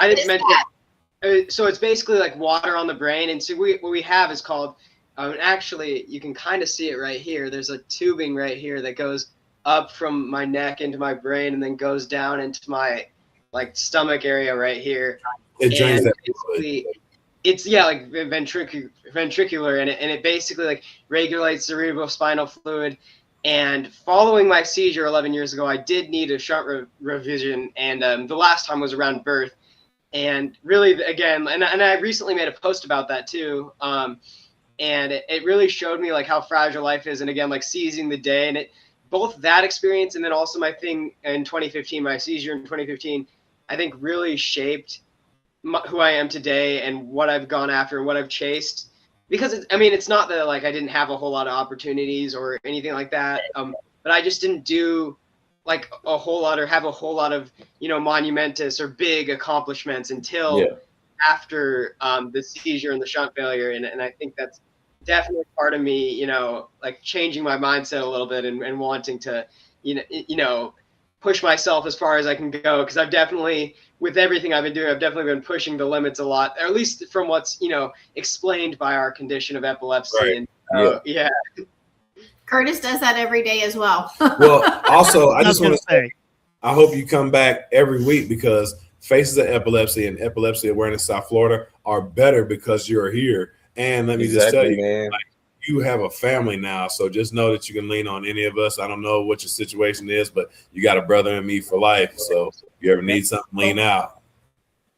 didn't mention. So it's basically like water on the brain, and so what we have is called. Actually, you can kind of see it right here. There's a tubing right here that goes up from my neck into my brain, and then goes down into my stomach area right here. It drains that. It's like ventricular, and it basically regulates cerebrospinal fluid. And following my seizure 11 years ago, I did need a shunt revision, and the last time was around birth. And really, again, and I recently made a post about that too. And it really showed me how fragile life is, and again, seizing the day, and both that experience and then also my thing in 2015, my seizure in 2015, I think really shaped who I am today and what I've gone after and what I've chased. Because it's not that I didn't have a whole lot of opportunities or anything like that, but I just didn't do a whole lot or have a whole lot of monumentous or big accomplishments until after the seizure and the shunt failure, and I think that's definitely part of me, changing my mindset a little bit and wanting to, push myself as far as I can go. Because I've definitely, with everything I've been doing, I've definitely been pushing the limits a lot, or at least from what's, explained by our condition of epilepsy. Right. And Curtis does that every day as well. Well, also, I just want to say, I hope you come back every week because Faces of Epilepsy and Epilepsy Awareness South Florida are better because you're here. And let me just tell you, you have a family now. So just know that you can lean on any of us. I don't know what your situation is, but you got a brother in me for life. So if you ever need something, lean out.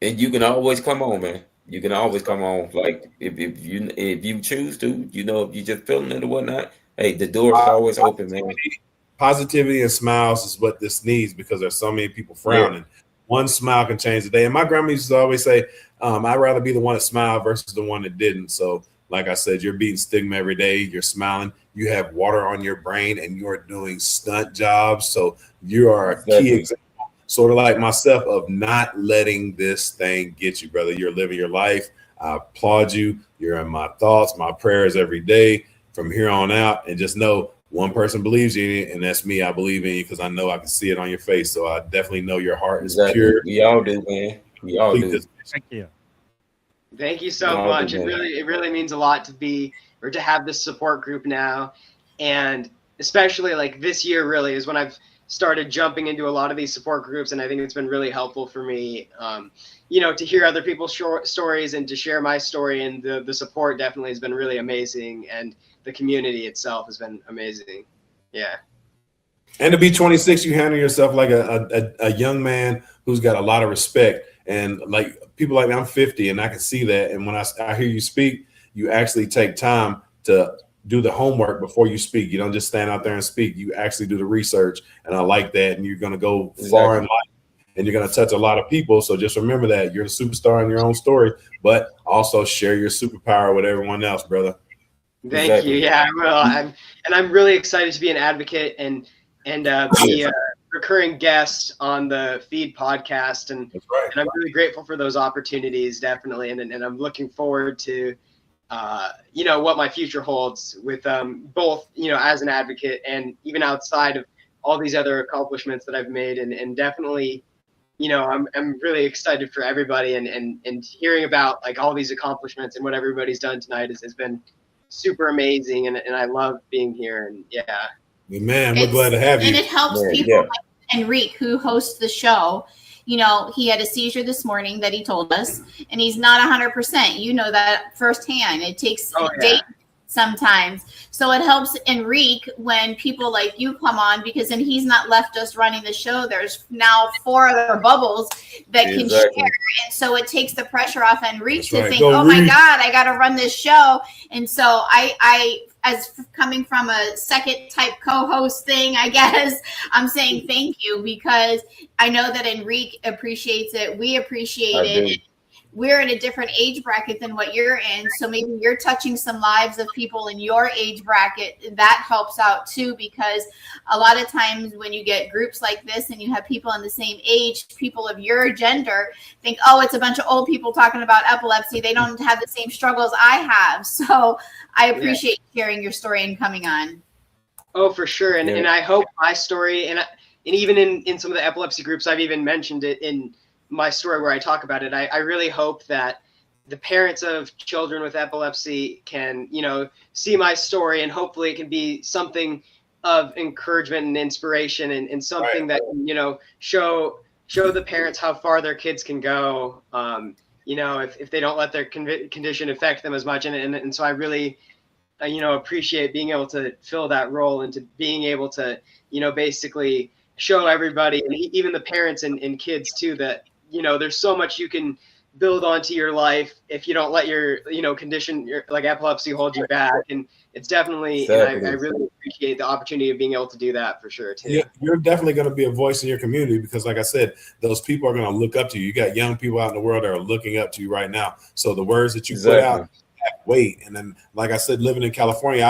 And you can always come on, man. You can always come on, like if you choose to, if you just feeling it or whatnot. Hey, the door is always open, man. Positivity and smiles is what this needs because there's so many people frowning. One smile can change the day. And my grandma used to always say, I'd rather be the one that smiled versus the one that didn't. So, like I said, you're beating stigma every day. You're smiling. You have water on your brain, and you're doing stunt jobs. So you are a key example, sort of like myself, of not letting this thing get you, brother. You're living your life. I applaud you. You're in my thoughts, my prayers every day from here on out. And just know one person believes in you, and that's me. I believe in you because I know I can see it on your face. So I definitely know your heart is pure. We all do, man. We all do. Thank you. Thank you so much. It really means a lot to have this support group now. And especially like this year really is when I've started jumping into a lot of these support groups. And I think it's been really helpful for me, to hear other people's stories and to share my story. And the support definitely has been really amazing. And the community itself has been amazing. Yeah. And to be 26, you handle yourself like a young man who's got a lot of respect. And like people like me, I'm 50 and I can see that. And when I hear you speak, you actually take time to do the homework before you speak. You don't just stand out there and speak. You actually do the research. And I like that. And you're going to go far in life and you're going to touch a lot of people. So just remember that you're the superstar in your own story, but also share your superpower with everyone else, brother. Thank you. Yeah, I will. I'm really excited to be an advocate and be a recurring guest on the Feed podcast. And I'm really grateful for those opportunities, definitely. And I'm looking forward to, what my future holds with both, as an advocate and even outside of all these other accomplishments that I've made. And definitely, I'm really excited for everybody and hearing about like all these accomplishments and what everybody's done tonight has been super amazing. And I love being here. And yeah. Man, we're glad to have you. And it helps people like Enrique, who hosts the show. He had a seizure this morning that he told us, and he's not 100%. You know that firsthand. It takes days sometimes. So it helps Enrique when people like you come on, because then he's not left us running the show. There's now 4 other bubbles that can share. And so it takes the pressure off Enrique to think, my God, I got to run this show. And so I as coming from a second type co-host thing, I guess I'm saying thank you, because I know that Enrique appreciates it. We appreciate it. We're in a different age bracket than what you're in. So maybe you're touching some lives of people in your age bracket. That helps out too, because a lot of times when you get groups like this and you have people in the same age, people of your gender think, it's a bunch of old people talking about epilepsy. They don't have the same struggles I have. So I appreciate sharing your story and coming on. Oh, for sure. And I hope my story, and even in some of the epilepsy groups, I've even mentioned it in my story where I talk about it. I really hope that the parents of children with epilepsy can, see my story, and hopefully it can be something of encouragement and inspiration and something that, show the parents how far their kids can go, if they don't let their condition affect them as much. And so I really, appreciate being able to fill that role and to being able to, basically show everybody, and even the parents and kids too, that, there's so much you can build onto your life if you don't let your, condition, like epilepsy, hold you back. And it's definitely, and I really appreciate the opportunity of being able to do that for sure too. Yeah, you're definitely going to be a voice in your community, because like I said, those people are going to look up to you. You got young people out in the world that are looking up to you right now. So the words that you put out have weight. And then, like I said, living in California,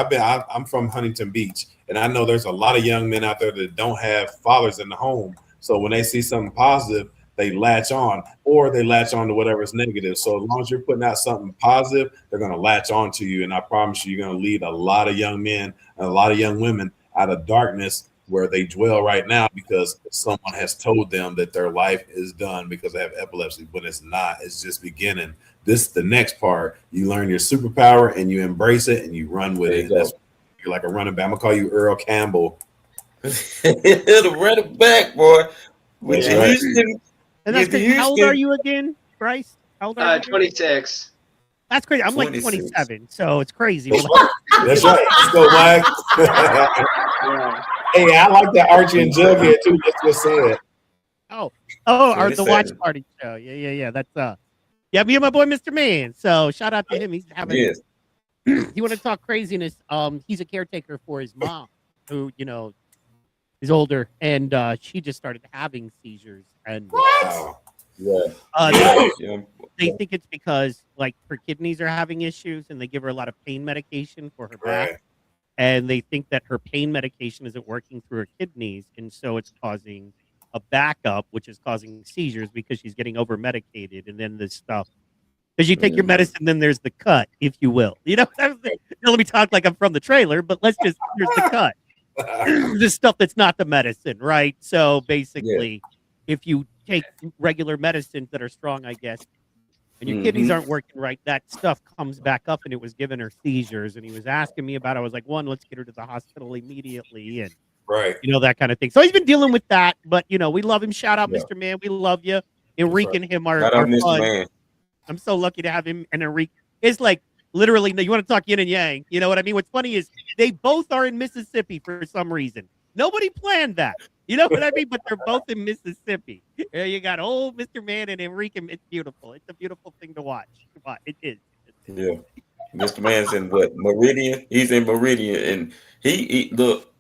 I'm from Huntington Beach, and I know there's a lot of young men out there that don't have fathers in the home. So when they see something positive, they latch on, or they latch on to whatever is negative. So as long as you're putting out something positive, they're going to latch on to you. And I promise you, you're going to lead a lot of young men and a lot of young women out of darkness where they dwell right now, because someone has told them that their life is done because they have epilepsy, when it's not. It's just beginning. This the next part. You learn your superpower and you embrace it and you run with it. You're like a running back. I'm going to call you Earl Campbell. The running back, boy. And that's great. How old are you again, Bryce? How old are you? 26. That's crazy. I'm 26. Like 27, so it's crazy. That's right. Let's go, Mike. Hey, I like that Archie and Jughead too. Just said. Or the watch party show. Yeah. That's Yeah, me and my boy, Mr. Man. So shout out to him. He's having. Yes. You want to talk craziness? He's a caretaker for his mom, who is older, and she just started having seizures. And Wow. Yeah. they think it's because like her kidneys are having issues, and they give her a lot of pain medication for her back. Right. And they think that her pain medication isn't working through her kidneys, and so it's causing a backup, which is causing seizures because she's getting over medicated, and then this stuff. Because you take your medicine, then there's the cut, if you will. Let me talk like I'm from the trailer, but here's the cut. The stuff that's not the medicine, right? So basically, if you take regular medicines that are strong, I guess, and your kidneys aren't working right, that stuff comes back up, and it was giving her seizures. And he was asking me about it. I was like, one, let's get her to the hospital immediately, and Right. that kind of thing. So he's been dealing with that, but we love him. Shout out, Mr. Man. We love you. Enrique and him are Shout out, Mr. fun. Man. I'm so lucky to have him and Enrique. It's like literally, you want to talk yin and yang. You know what I mean? What's funny is they both are in Mississippi for some reason. Nobody planned that. You know what I mean? But they're both in Mississippi. You got old Mr. Man and Enrique. It's beautiful. It's a beautiful thing to watch. It is. Yeah. Mr. Man's in what? Meridian? He's in Meridian. And he look,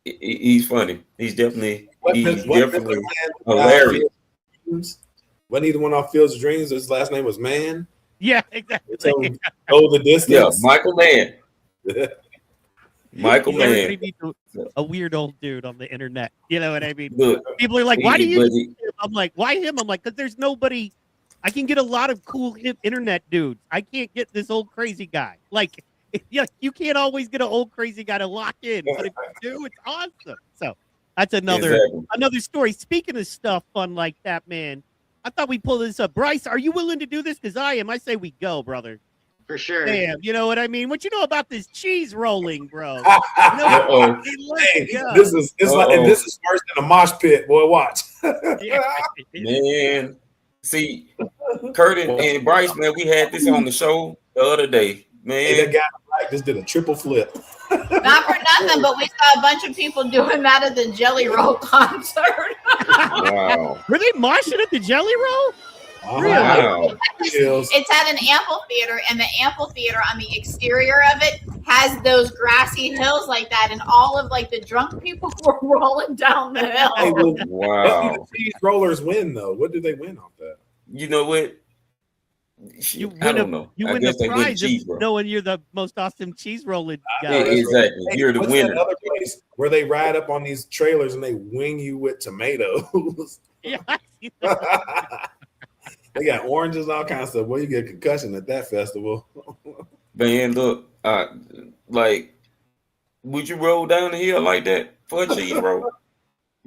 he's funny. He's definitely hilarious. Wasn't he the one off Fields of Dreams? His last name was Man. Yeah, exactly. So, go the distance. Yeah, Michael Mann. Michael Mann. A weird old dude on the internet. You know what I mean? Look, people are like, why do you him? I'm like, why him? I'm like, because there's nobody. I can get a lot of cool hip internet dudes. I can't get this old crazy guy. Like, you can't always get an old crazy guy to lock in. But if you do, it's awesome. So that's another story. Speaking of stuff fun like that, man. I thought we'd pull this up. Bryce, are you willing to do this? Because I am. I say we go, brother. For sure. Damn, you know what I mean? What you know about this cheese rolling, bro? This is worse than a mosh pit, boy. Watch. Man, see, Curtis and Bryce, man, we had this on the show the other day. Man, hey, that guy just did a triple flip. Not for nothing, but we saw a bunch of people doing that at the Jelly Roll concert. Wow. Were they moshing at the Jelly Roll? Really? Wow. It's at an amphitheater, and the amphitheater on the exterior of it has those grassy hills like that, and all of like the drunk people were rolling down the hill. Hey, well, Wow. What do these rollers win though? What do they win off that? You know what? You I don't know. You I win guess the they win prize cheese, of bro. knowing you're the most awesome cheese rolling guy. Yeah, exactly. Hey, You're the what's winner. that other place where they ride up on these trailers and they wing you with tomatoes? Yeah, I see that. They got oranges and all kinds of stuff. Well, you get a concussion at that festival. Man, look, like, would you roll down the hill like that for a cheese roll?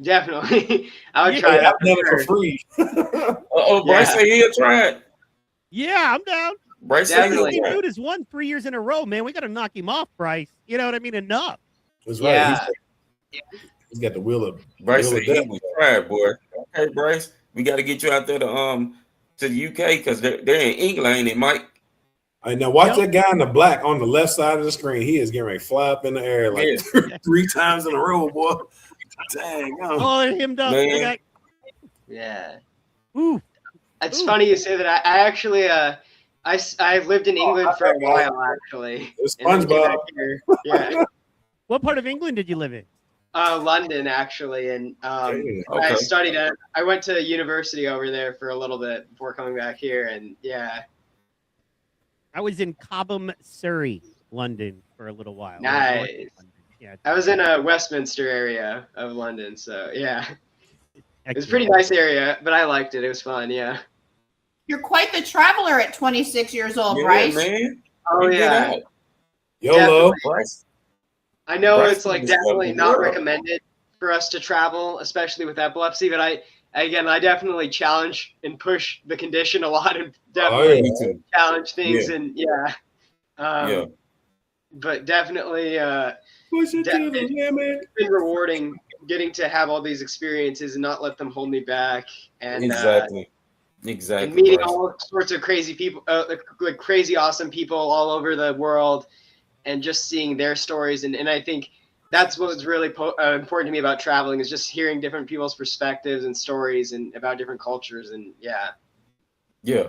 Definitely. I would try I've that done for it for sure. free. Bryce said he'll try it. Yeah, I'm down. Bryce said he'll Definitely. try Dude it. has won 3 years in a row, man. We got to knock him off, Bryce. You know what I mean? Enough. That's right. Yeah. He's got the wheel of Bryce said he death. would try it, boy. Okay, Bryce, we got to get you out there to the UK because they're in England, ain't it, Mike? All right, now watch that guy in the black on the left side of the screen. He is getting ready to fly up in the air like 3 times in a row, boy. Dang. Oh, and him down. Man. Yeah. Ooh. It's funny you say that. I actually I lived in England for a while actually. It's And then came SpongeBob. back here. Yeah. What part of England did you live in? London actually, and I Okay. studied at. I went to university over there for a little bit before coming back here, and yeah. I was in Cobham, Surrey, London for a little while. Nice. North of London. Yeah, I was in a Westminster area of London, so yeah, it was a excellent. pretty nice area, but I liked it. It was fun, yeah. You're quite the traveler at 26 years old, Yeah, Bryce. man. Oh You get yeah, out. YOLO. Bryce. I know Bryce it's like is definitely lovely not girl. recommended for us to travel, especially with epilepsy. But I definitely challenge and push the condition a lot, and definitely Me too. challenge things, Yeah. and yeah. Yeah. But definitely, Push it to the Definitely. limit. it's been rewarding getting to have all these experiences and not let them hold me back, and Exactly. and Exactly. meeting Bryce. all sorts of crazy people, like crazy awesome people all over the world, and just seeing their stories. And I think that's what's really important to me about traveling, is just hearing different people's perspectives and stories and about different cultures. And yeah, Yeah.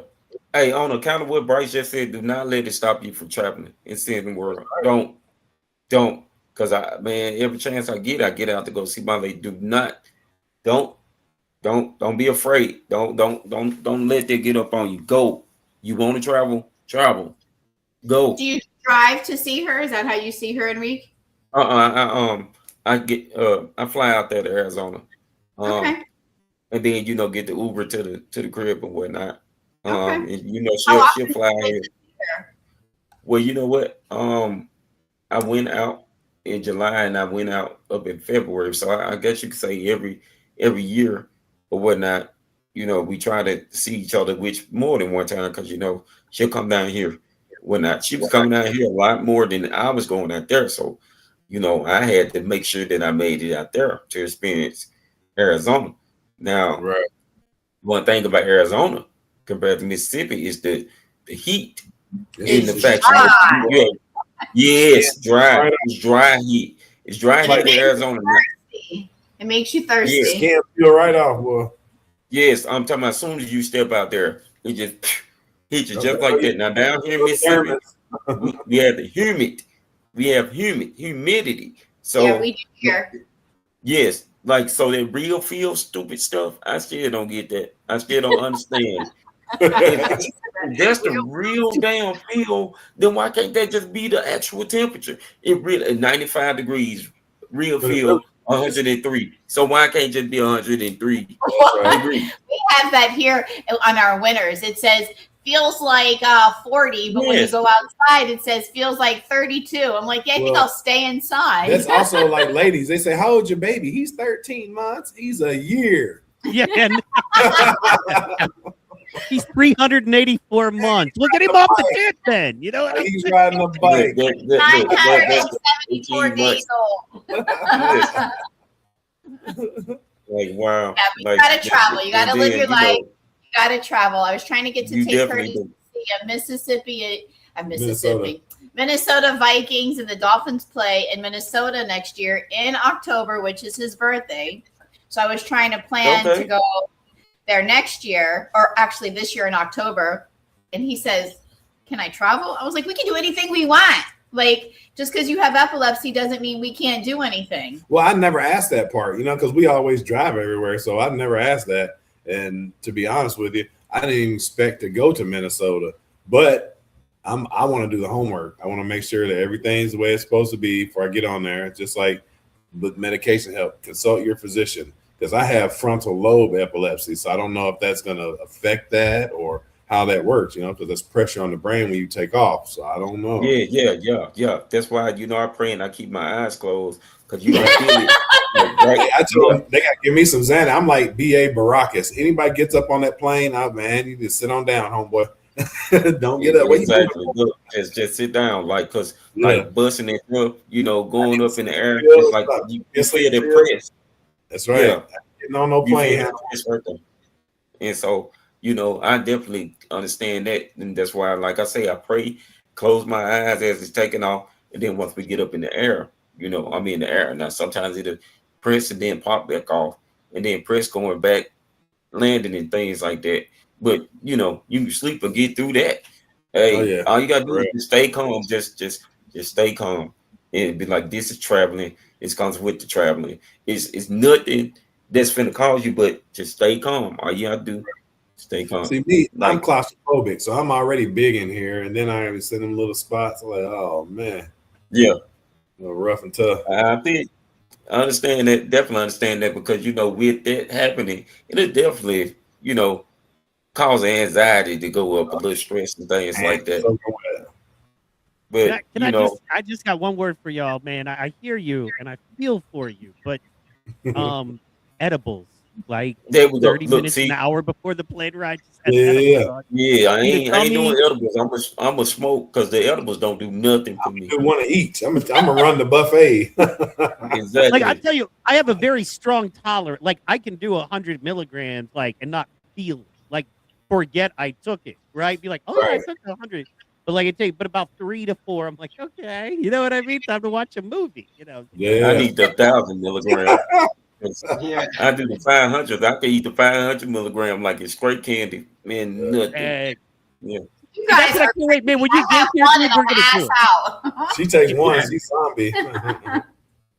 Hey, on account of what Bryce just said, do not let it stop you from traveling and seeing the world. Don't, because man, every chance I get out to go see my lady. Do not, don't, don't be afraid. Don't let that get up on you. Go. You want to travel? Travel. Go. Do you drive to see her? Is that how you see her, Enrique? I fly out there to Arizona. Okay. And then get the Uber to the crib and whatnot. Okay. And How she'll often fly do you here. see her? Well, you know what? I went out in July and I went out up in February. So I guess you could say every year or whatnot. We try to see each other, which more than one time, because she'll come down here. Whatnot. She was coming down here a lot more than I was going out there. So, I had to make sure that I made it out there to experience Arizona. Now, Right. one thing about Arizona compared to Mississippi is the heat. In the It's fact dry. that yes, dry. Right. It's dry heat. It's dry And heat in Arizona. It makes you thirsty. Yes. Skin feel right off, boy. Yes, I'm talking about as soon as you step out there, it just hit you just like that. Now down here in Mississippi, we have the humid. We have humidity. So Yeah, we do here. yes, like so that real feel stupid stuff, I still don't get that. I still don't understand. If that's the real damn feel, then why can't that just be the actual temperature? It really 95 degrees, real feel 103. So why can't it just be 103 degrees? We have that here on our winters. It says feels like 40, but when you Yes. go outside, it says feels like 32. I'm like, yeah, I think Well, I'll stay inside. That's also like ladies. They say, "How old's your baby?" He's 13 months. He's a year. Yeah, and he's 384 months. Look at him off the tit then. You know what I mean? He's riding a bike. 974 days old. Like wow. Yeah, but you Like, gotta travel. You gotta and live then, your life. You gotta travel. I was trying to get to You take her definitely to do. see a Minnesota Vikings and the Dolphins play in Minnesota next year in October, which is his birthday. So I was trying to plan Okay. to go there next year, or actually this year in October. And he says, "Can I travel?" I was like, "We can do anything we want. Like, just because you have epilepsy doesn't mean we can't do anything." Well, I never asked that part, because we always drive everywhere. So I never asked that. And to be honest with you, I didn't expect to go to Minnesota, but I want to do the homework. I want to make sure that everything's the way it's supposed to be before I get on there. Just like with medication help, consult your physician, because I have frontal lobe epilepsy. So I don't know if that's going to affect that or how that works, because there's pressure on the brain when you take off. So I don't know. Yeah. That's why I pray and I keep my eyes closed because you don't feel it. Right? I told them they got to give me some Xanax. I'm like B.A. Baracus. Anybody gets up on that plane, man, you just sit on down, homeboy. Don't get up. What Exactly. Look, just sit down, because like busting it up, going up in the air, feel it's like stuck. you It's feel the feel- press. That's right. Yeah. Getting on no You plane. feel the press right there. And so, I definitely understand that, and that's why, like I say, I pray, close my eyes as it's taking off, and then once we get up in the air, I'm in the air. Now sometimes it'll press and then pop back off, and then press going back, landing and things like that. But you can sleep and get through that. Hey, Oh, yeah. all you gotta do Right. is just stay calm. Just stay calm, and be like, this is traveling. It comes with the traveling. It's nothing that's finna cause you, but just stay calm. All you gotta do, stay calm. See me, I'm Like, claustrophobic, so I'm already big in here, and then I already send them little spots. I'm like, oh man, yeah, rough and tough. I think I understand that. Definitely understand that because with that happening, it'll definitely cause anxiety to go up, a little stress and things like that. So, But I just got one word for y'all, man. I hear you and I feel for you, but edibles, like there we go. 30 Look, minutes, see, an hour before the plane ride. Just Yeah. yeah, I You ain't tell doing me- edibles. I'm a smoke because the edibles don't do nothing for me. I want to eat. I'm gonna run the buffet. Exactly. Like I tell you, I have a very strong tolerance. Like I can do 100 milligrams, and not feel it. Like forget I took it. Right? Be like, oh, Right. I took 100. But like I tell you, but about 3 to 4, I'm like, okay, you know what I mean? Time to watch a movie. Yeah. I need the 1,000 milligrams. Yeah. I do the 500. I can eat the 500 milligram like it's straight candy. Man, nothing. Yeah. You That's guys what I are can't wait, man. When you I get have here, one dude, and we're I'll gonna pass do it. out. She takes one. She's zombie.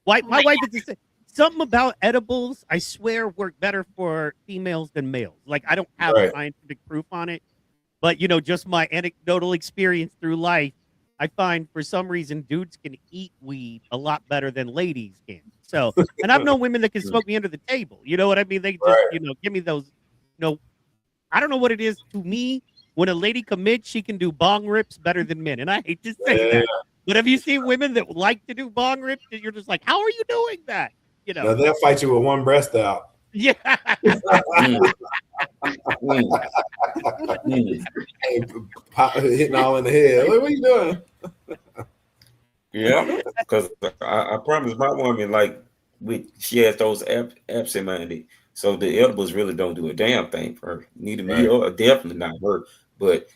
My wife is just something about edibles. I swear work better for females than males. Like I don't have Right. scientific proof on it, but just my anecdotal experience through life. I find for some reason dudes can eat weed a lot better than ladies can. So, and I've known women that can smoke me under the table. You know what I mean? They just, Right. give me those. I don't know what it is to me. When a lady commits, she can do bong rips better than men, and I hate to say Yeah. that. But have you seen women that like to do bong rips? And you're just like, how are you doing that? Now they'll fight you with one breast out. Yeah. Mm. Mm. Hitting all in the head. What are you doing? Yeah, because I promised my woman, like, she has those absent-minded, so the edibles really don't do a damn thing for her. Neither me or definitely not her. But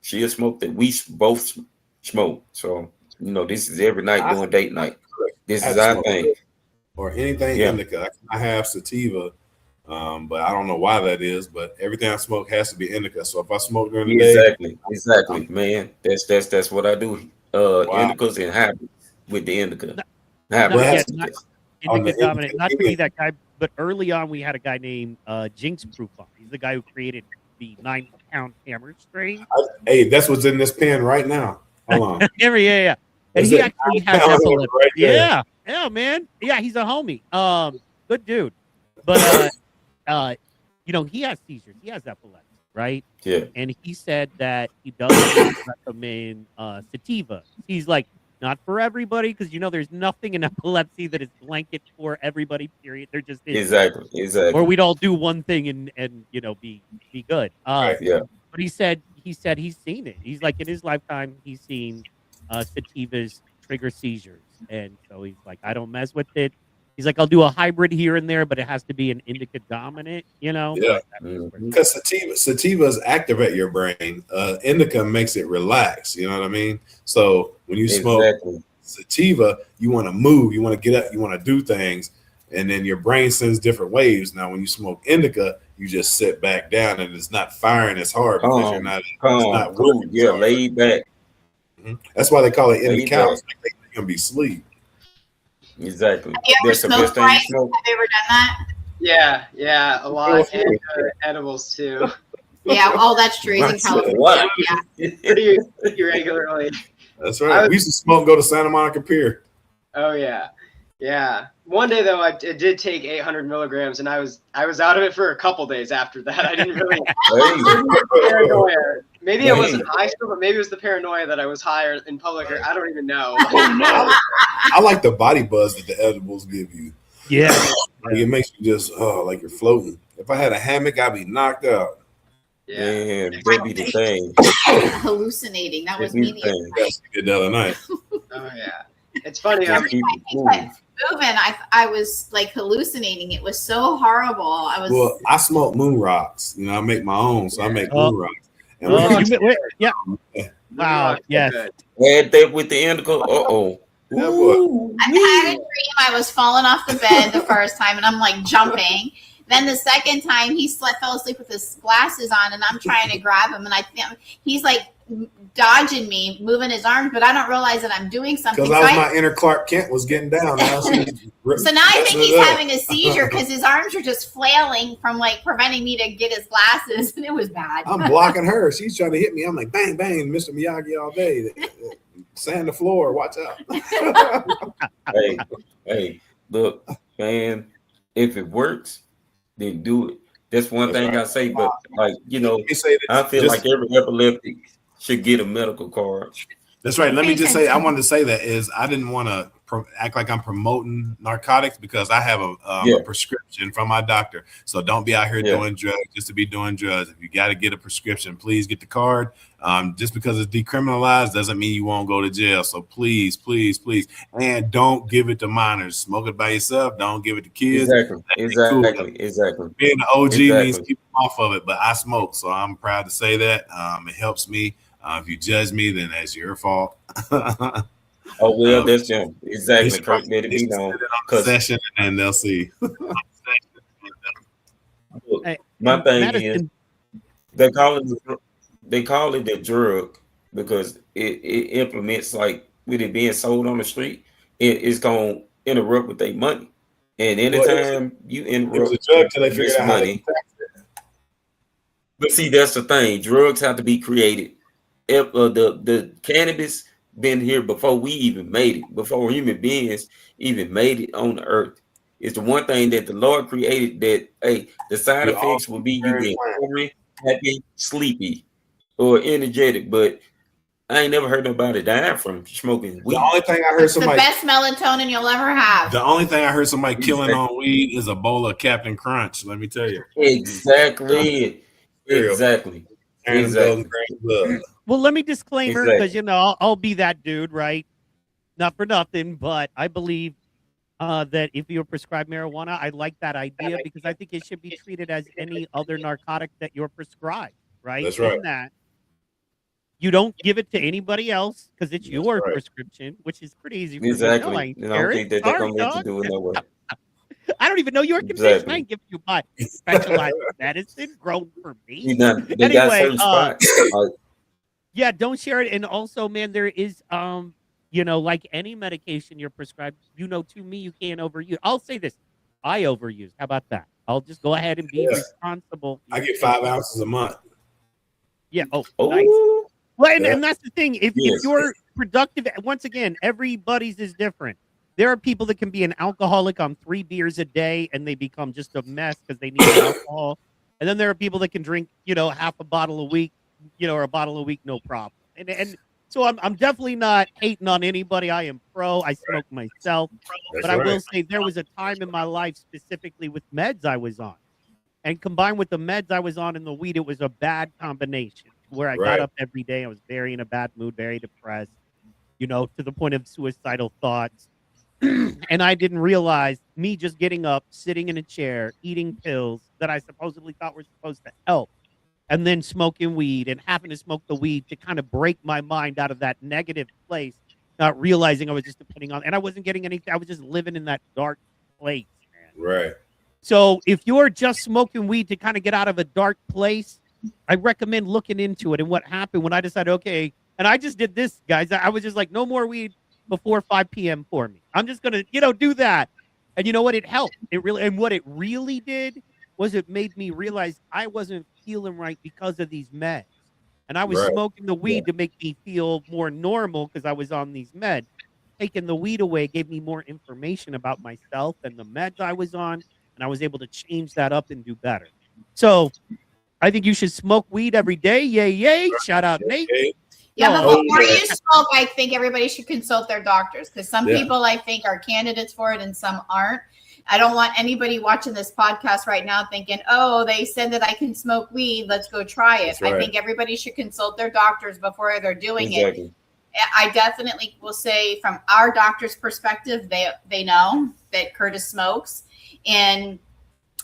she'll smoke that we both smoke. So this is every night doing date night. This is our thing. Or anything indica. I have sativa, but I don't know why that is. But everything I smoke has to be indica. So if I smoke during the day, Exactly, man. That's what I do. Indicas and hybrids with the indica. Indica dominant. Not to be that guy, but early on we had a guy named Jinx Prufon. He's the guy who created the 9-pound hammer strain. Hey, that's what's in this pen right now. Hold on. Yeah. And he actually has epilepsy. Right yeah, man. Yeah, he's a homie. Good dude. But he has seizures. He has epilepsy, right? Yeah. And he said that he doesn't recommend sativa. He's like, not for everybody, because there's nothing in epilepsy that is blanket for everybody. Period. There just is. Exactly. Or we'd all do one thing and be good. Yeah. But he said he's seen it. He's like in his lifetime he's seen sativas trigger seizures, and so he's like, I don't mess with it. He's like, I'll do a hybrid here and there, but it has to be an indica dominant. Yeah. Because sativas activate your brain. Indica makes it relax. You know what I mean? So when you smoke sativa, you want to move, you want to get up, you want to do things, and then your brain sends different waves. Now, when you smoke indica, you just sit back down, and it's not firing as hard because you're not. It's not working. Yeah, laid back. Mm-hmm. That's why they call it indica. Like they're gonna be asleep. Exactly. Have you ever smoked rice? Have you ever done that? Yeah, a lot. And edibles too. Yeah, that's true. He's in California. Yeah. Pretty regularly. That's right. We used to smoke and go to Santa Monica Pier. Oh yeah. One day though, I did take 800 milligrams, and I was out of it for a couple days after that. I didn't really. Paranoia. Maybe I wasn't high still, but maybe it was the paranoia that I was higher in public. Or I don't even know. I like the body buzz that the edibles give you. Yeah, like it makes you just like you're floating. If I had a hammock, I'd be knocked out. Yeah, that'd be the thing. Hallucinating. That was me. Yes, we did the other night. Oh yeah, it's funny. Moving, I was like hallucinating. It was so horrible. I smoke moon rocks. I make my own, so I make moon rocks. And yeah. Wow. Yes. Add that with the indica. I had a dream I was falling off the bed the first time, and I'm like jumping. Then the second time he fell asleep with his glasses on, and I'm trying to grab him, and he's like dodging me, moving his arms, but I don't realize that I'm doing something. Because my inner Clark Kent was getting down. So now I think he's having a seizure because his arms are just flailing from preventing me to get his glasses, and it was bad. I'm blocking her. She's trying to hit me. I'm like, bang, bang, Mr. Miyagi all day. Sand the floor. Watch out. Hey, look, man. If it works, then do it. That's one thing I say. But I feel like every epileptic should get a medical card. That's right. Let me just say, I wanted to say that is I didn't want to act like I'm promoting narcotics because I have a prescription from my doctor. So don't be out here doing drugs just to be doing drugs. If you got to get a prescription, please get the card. Just because it's decriminalized doesn't mean you won't go to jail. So please, please, please. And don't give it to minors. Smoke it by yourself. Don't give it to kids. Exactly. Being an OG means keep them off of it, but I smoke. So I'm proud to say that. It helps me. If you judge me, then that's your fault. Oh well, that's them. Exactly. Let it be known. Session, and they'll see. My thing is, they call it they call it a drug because it implements, like with it being sold on the street, it's gonna interrupt with their money. And anytime you It was interrupt a drug till they this figured out how to money, but see, that's the thing. Drugs have to be created. If the cannabis been here before we even made it, before human beings even made it on the earth. It's the one thing that the Lord created that, hey, the side We all effects will be you very being plant. hungry, happy, sleepy, or energetic. But I ain't never heard nobody dying from smoking weed. The only thing I heard It's the somebody best melatonin you'll ever have. the only thing I heard somebody killing Exactly. on weed is a bowl of Captain Crunch. Let me tell you. Exactly. Cereal. Exactly. Aaron Exactly. Golden Grain Blood. Well, let me disclaimer Exactly. because you know I'll be that dude, right? Not for nothing, but I believe that if you're prescribed marijuana, I like that idea because I think it should be treated as any other narcotic that you're prescribed, right? That's right. In that you don't give it to anybody else because it's That's your right. prescription, which is pretty easy for me. No, I Exactly. ain't And I don't think sharing. that they're Sorry, gonna let you dog. do it that way. I don't even know your condition. I Exactly. ain't giving you my specialized medicine grown for me. They got Anyway, certain spots. yeah, don't share it. And also, man, there is you know, like any medication you're prescribed, you know, to me, you can't overuse. I'll say this. I overuse. How about that? I'll just go ahead and be Yeah. responsible. I get 5 ounces a month. Yeah. Oh, Oh, nice. Well, Yeah. and that's the thing. If Yes. you're productive, once again, everybody's is different. There are people that can be an alcoholic on 3 beers a day and they become just a mess because they need alcohol. And then there are people that can drink, you know, half a bottle a week, you know, or a bottle a week, no problem. And so I'm definitely not hating on anybody. I am pro. I smoke myself. That's But I right. will say there was a time in my life specifically with meds I was on. And combined with the meds I was on and the weed, it was a bad combination where I Right. got up every day. I was very in a bad mood, very depressed, you know, to the point of suicidal thoughts. And I didn't realize me just getting up, sitting in a chair, eating pills that I supposedly thought were supposed to help, and then smoking weed and having to smoke the weed to kind of break my mind out of that negative place, not realizing I was just depending on, and I wasn't getting anything. I was just living in that dark place, man. Right. So if you're just smoking weed to kind of get out of a dark place, I recommend looking into it. And what happened when I decided, okay, and I just did this, guys. I was just like, no more weed before 5 p.m. for me. I'm just gonna, you know, do that. And you know what? It helped. It really, and what it really did was it made me realize I wasn't feeling right because of these meds. And I was Right. smoking the weed to make me feel more normal because I was on these meds. Taking the weed away gave me more information about myself and the meds I was on, and I was able to change that up and do better. So I think you should smoke weed every day. Yay, yay. Shout out, Nate. Okay. Yeah, No, but before yeah. you smoke, I think everybody should consult their doctors because some Yeah. people I think are candidates for it and some aren't. I don't want anybody watching this podcast right now thinking, oh, they said that I can smoke weed. Let's go try it. That's right. I think everybody should consult their doctors before they're doing it. Exactly. I definitely will say from our doctor's perspective, they know that Curtis smokes. And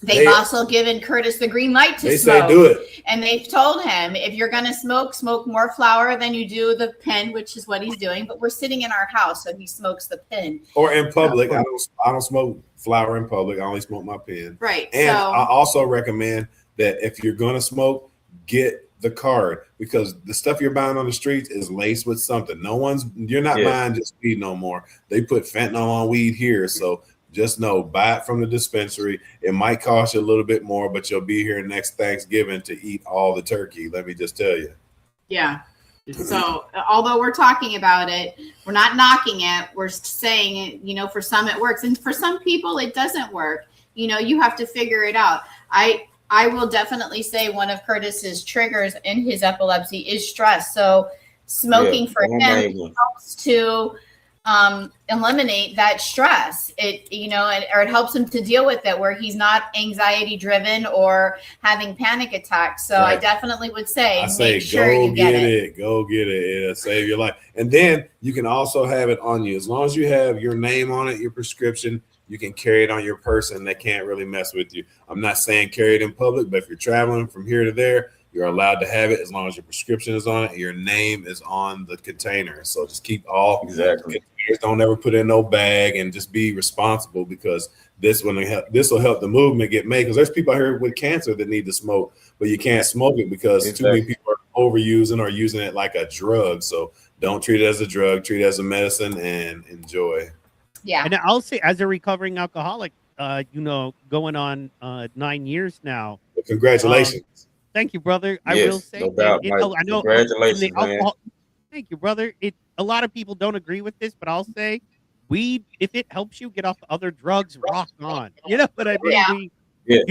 they've They- also given Curtis the green light to They smoke. say do it. And they've told him, if you're going to smoke more flower than you do the pen, which is what he's doing. But we're sitting in our house, so he smokes the pen. Or in public. I don't smoke flower in public. I only smoke my pen. Right. And so I also recommend that if you're gonna smoke, get the card because the stuff you're buying on the streets is laced with something. You're not Yeah. buying just weed no more. They put fentanyl on weed here, so just know, buy it from the dispensary. It might cost you a little bit more, but you'll be here next Thanksgiving to eat all the turkey. Let me just tell you. yeah. So although we're talking about it, we're not knocking it. We're saying, you know, for some it works, and for some people it doesn't work. You know, you have to figure it out. I will definitely say one of Curtis's triggers in his epilepsy is stress. So smoking for one him main one. helps to eliminate that stress. It, you know, or it helps him to deal with it where he's not anxiety driven or having panic attacks. So I Right. definitely would say, I say make sure go you get it. it. Go get it. It'll save your life. And then you can also have it on you. As long as you have your name on it, your prescription, you can carry it on your person. They can't really mess with you. I'm not saying carry it in public, but if you're traveling from here to there, you're allowed to have it as long as your prescription is on it and your name is on the container. So just keep all Exactly. containers. Don't ever put it in no bag and just be responsible because this will help the movement get made. Because there's people out here with cancer that need to smoke, but you can't smoke it because too many people are overusing or using it like a drug. So don't treat it as a drug, treat it as a medicine, and enjoy. Yeah. And I'll say, as a recovering alcoholic, going on 9 years now. Congratulations. Thank you, brother. I Yes, will say no doubt, that Mike. I know Congratulations, in the man. alcohol. Thank you, brother. A lot of people don't agree with this, but I'll say weed, if it helps you get off other drugs, rock on. You know what I mean? Yeah.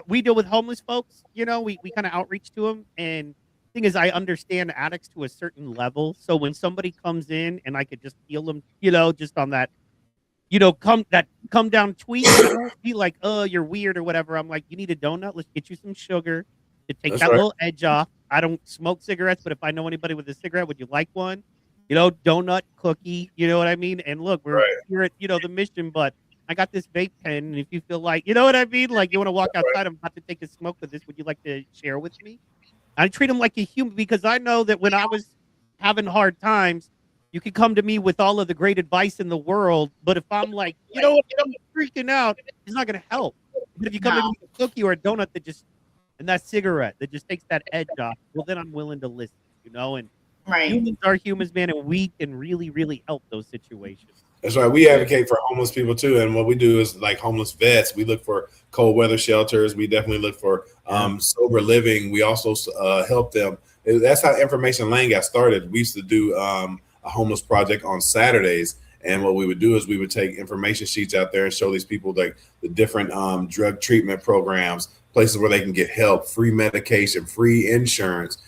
We deal with homeless folks. We kind of outreach to them, and thing is, I understand addicts to a certain level. So when somebody comes in and I could just feel them, just on that, come down tweet, be like, oh, you're weird or whatever. I'm like, you need a donut. Let's get you some sugar to take That's that right. little edge off. I don't smoke cigarettes, but if I know anybody with a cigarette, would you like one? Donut, cookie, you know what I mean? And look, we're here at, the mission, but I got this vape pen. And if you feel like, you know what I mean? Like you want to walk outside, I'm about to take a smoke with this. Would you like to share with me? I treat them like a human because I know that when I was having hard times, you could come to me with all of the great advice in the world. But if I'm like, you know what, I'm freaking out, it's not going to help. But if you come to me with a cookie or a donut and that cigarette that just takes that edge off, well, then I'm willing to listen, and humans are humans, man, and we can really, really help those situations. That's right. We advocate for homeless people too, and what we do is like homeless vets. We look for cold weather shelters. We definitely look for sober living. We also help them. That's how Information Lane got started. We used to do a homeless project on Saturdays, and what we would do is we would take information sheets out there and show these people like the different drug treatment programs, places where they can get help, free medication, free insurance.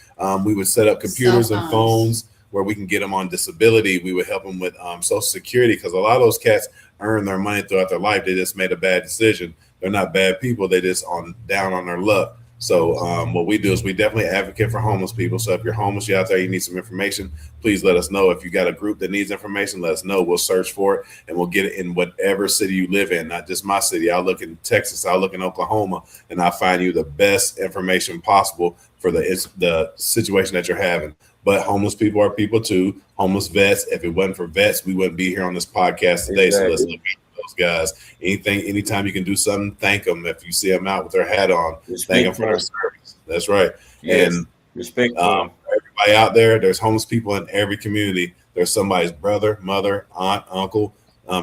We would set up computers and phones where we can get them on disability. We would help them with Social Security because a lot of those cats earn their money throughout their life. They just made a bad decision. They're not bad people. They just down on their luck. So what we do is we definitely advocate for homeless people. So if you're homeless, you're out there, you need some information, please let us know. If you got a group that needs information, let us know. We'll search for it and we'll get it in whatever city you live in, not just my city. I'll look in Texas, I'll look in Oklahoma, and I'll find you the best information possible for the situation that you're having. But homeless people are people too. Homeless vets. If it wasn't for vets, we wouldn't be here on this podcast today. Exactly. So let's look at those guys. Anytime you can do something, thank them. If you see them out with their hat on, thank them for their service. That's right. Yes. And respect everybody out there. There's homeless people in every community. There's somebody's brother, mother, aunt, uncle.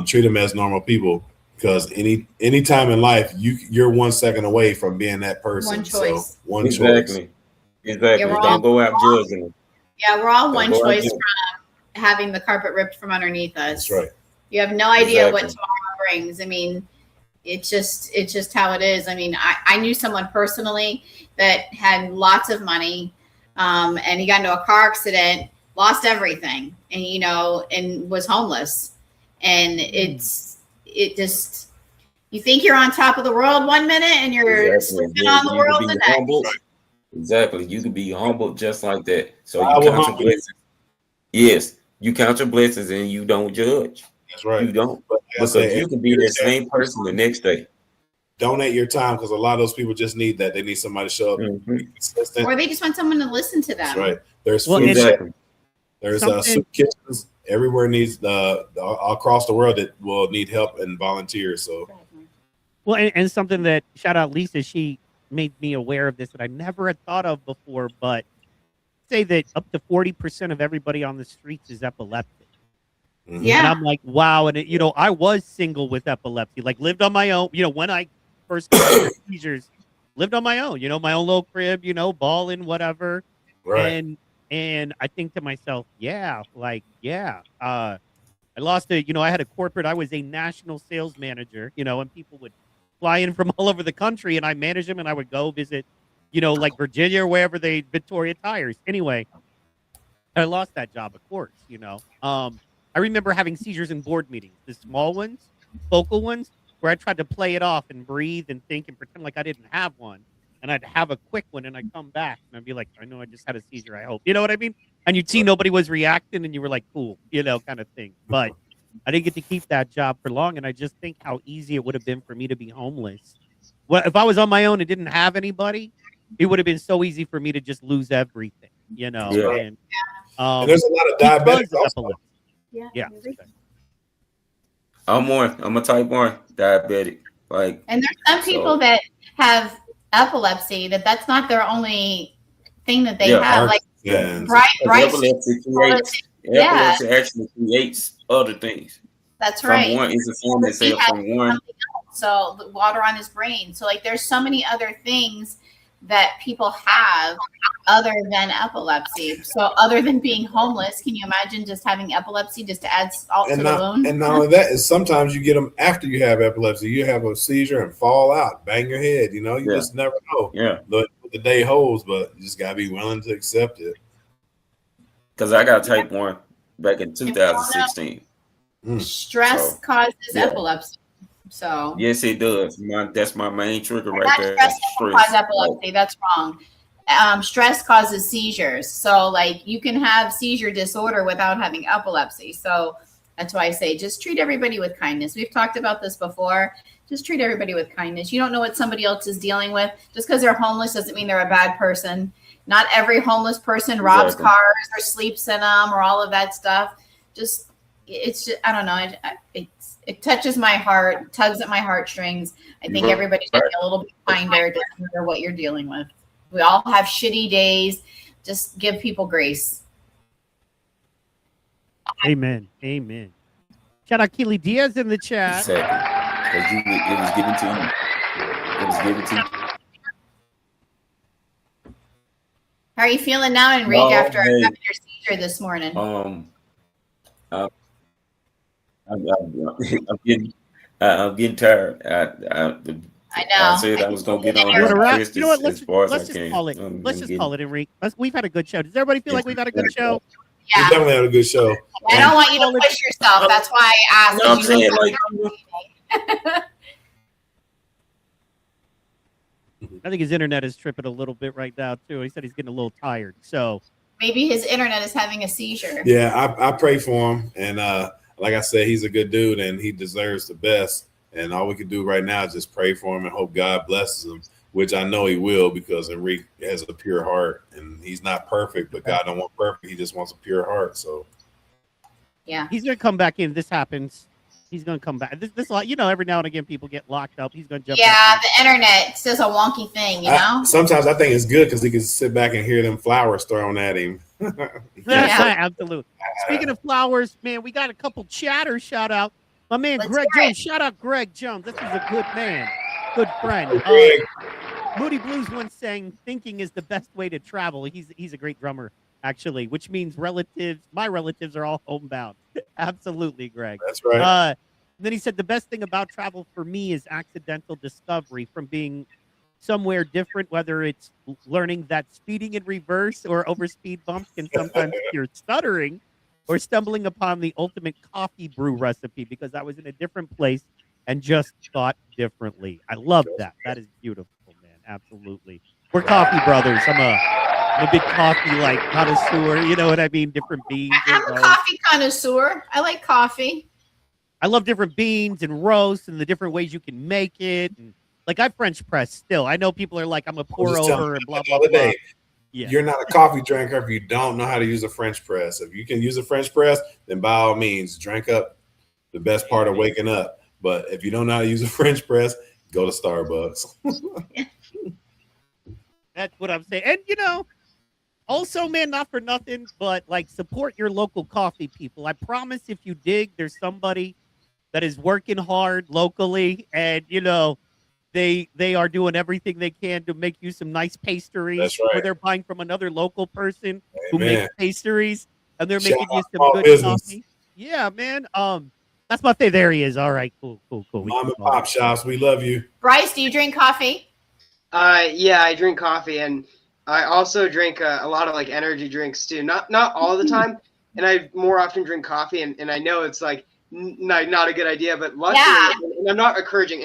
Treat them as normal people because any time in life you're 1 second away from being that person. One choice. So one choice. Exactly. Don't go out judging them. Yeah, we're all one choice from having the carpet ripped from underneath us. That's right. You have no idea what tomorrow brings. I mean, it's just how it is. I mean, I knew someone personally that had lots of money, and he got into a car accident, lost everything, and and was homeless. And it just you think you're on top of the world 1 minute, and you're sleeping on the world the next. Exactly. You can be humble just like that. So you count your blessings. Yes, you count your blessings and you don't judge. That's right. You don't. Because you can be the same person the next day. Donate your time because a lot of those people just need that. They need somebody to show up. Mm-hmm. Or they just want someone to listen to them. That's right. There's food. There's soup kitchens everywhere needs across the world that will need help and volunteers. So, well, and something that shout out Lisa, she made me aware of this that I never had thought of before, but say that up to 40% of everybody on the streets is epileptic. Mm-hmm. Yeah. And I'm like, wow. And I was single with epilepsy, like lived on my own, when I first got seizures, lived on my own, my own little crib, balling, whatever. Right. And I think to myself, I lost I had a corporate, I was a national sales manager, and people would fly in from all over the country and I managed them and I would go visit, like Virginia or wherever Victoria Tires. Anyway, I lost that job, of course, I remember having seizures in board meetings, the small ones, focal ones, where I tried to play it off and breathe and think and pretend like I didn't have one. And I'd have a quick one and I'd come back and I'd be like, I know I just had a seizure, I hope. You know what I mean? And you'd see nobody was reacting and you were like, cool, kind of thing. But I didn't get to keep that job for long, and I just think how easy it would have been for me to be homeless. Well, if I was on my own and didn't have anybody, it would have been so easy for me to just lose everything, Yeah. And there's a lot of diabetics also. Yeah. I'm a type 1 diabetic. And there's some people that have epilepsy that's not their only thing that they have. Like And Right, right. Epilepsy actually creates other things. That's From right. one, it's a form He itself had from one. something else, so the water on his brain. So like, there's so many other things that people have other than epilepsy. So other than being homeless, can you imagine just having epilepsy just to add salt to the wound? And not only that, is sometimes you get them after you have epilepsy. You have a seizure and fall out, bang your head. You know, you just never know. Yeah. What the day holds, but you just gotta be willing to accept it. Because I got type 1 back in 2016. Stress causes epilepsy. So yes, it does. That's my main trigger right not there. stress doesn't cause epilepsy. That's wrong. Stress causes seizures. So like, you can have seizure disorder without having epilepsy. So that's why I say just treat everybody with kindness. We've talked about this before. Just treat everybody with kindness. You don't know what somebody else is dealing with. Just because they're homeless doesn't mean they're a bad person. Not every homeless person robs cars or sleeps in them or all of that stuff. Just, it's just, I don't know. It touches my heart, tugs at my heartstrings. I think everybody should be a little bit kinder to consider what you're dealing with. We all have shitty days. Just give people grace. Amen. Amen. Shout out Keely Diaz in the chat. Exactly. Because it was given to you. It was given to you. How are you feeling now, Enrique, after having your seizure this morning? I'm getting tired. I know. I said I was gonna get on you know what? Let's just call it. Let's just call it, Enrique. We've had a good show. Does everybody feel like we've had a good show? Yeah. We definitely had a good show. I don't want you to push yourself. That's why I asked. No, I'm saying like. I think his internet is tripping a little bit right now too. He said he's getting a little tired. So maybe his internet is having a seizure. Yeah, I pray for him, and like I said, he's a good dude, and he deserves the best. And all we can do right now is just pray for him and hope God blesses him, which I know he will, because Enrique has a pure heart, and he's not perfect, but God don't want perfect. He just wants a pure heart. So yeah, he's gonna come back in. This happens. He's gonna come back. This every now and again people get locked up. He's gonna jump. Yeah, the internet says a wonky thing, you know. Sometimes I think it's good because he can sit back and hear them flowers thrown at him. Yeah, absolutely. Speaking of flowers, man, we got a couple chatters. Shout out my man Greg Jones. Shout out Greg Jones. This is a good man, good friend. Moody Blues once saying, "Thinking is the best way to travel." He's a great drummer, actually, which means my relatives are all homebound. Absolutely, Greg. That's right. Then he said, the best thing about travel for me is accidental discovery from being somewhere different, whether it's learning that speeding in reverse or over speed bumps can sometimes you're stuttering, or stumbling upon the ultimate coffee brew recipe because I was in a different place and just thought differently. I love that. That is beautiful, man. Absolutely. We're coffee brothers. I'm a big coffee connoisseur. You know what I mean? Different beans. I'm a coffee connoisseur. I like coffee. I love different beans and roasts and the different ways you can make it. And like I French press still. I know people are like, I'm a pour over and blah, blah, blah. Yeah. You're not a coffee drinker if you don't know how to use a French press. If you can use a French press, then by all means, drink up the best part of waking up. But if you don't know how to use a French press, go to Starbucks. That's what I'm saying. And, also, man, not for nothing, but like support your local coffee people. I promise if you dig, there's somebody that is working hard locally and, they are doing everything they can to make you some nice pastries. That's right. Or they're buying from another local person who Amen. makes pastries and they're making you some good business. coffee. Yeah, man. That's my favorite. There he is. All right, cool. Mom and pop shops, we love you. Bryce, do you drink coffee? Yeah, I drink coffee, and I also drink a lot of like energy drinks too. Not all the time, and I more often drink coffee, and I know it's like not a good idea, but luckily, and I'm not encouraging,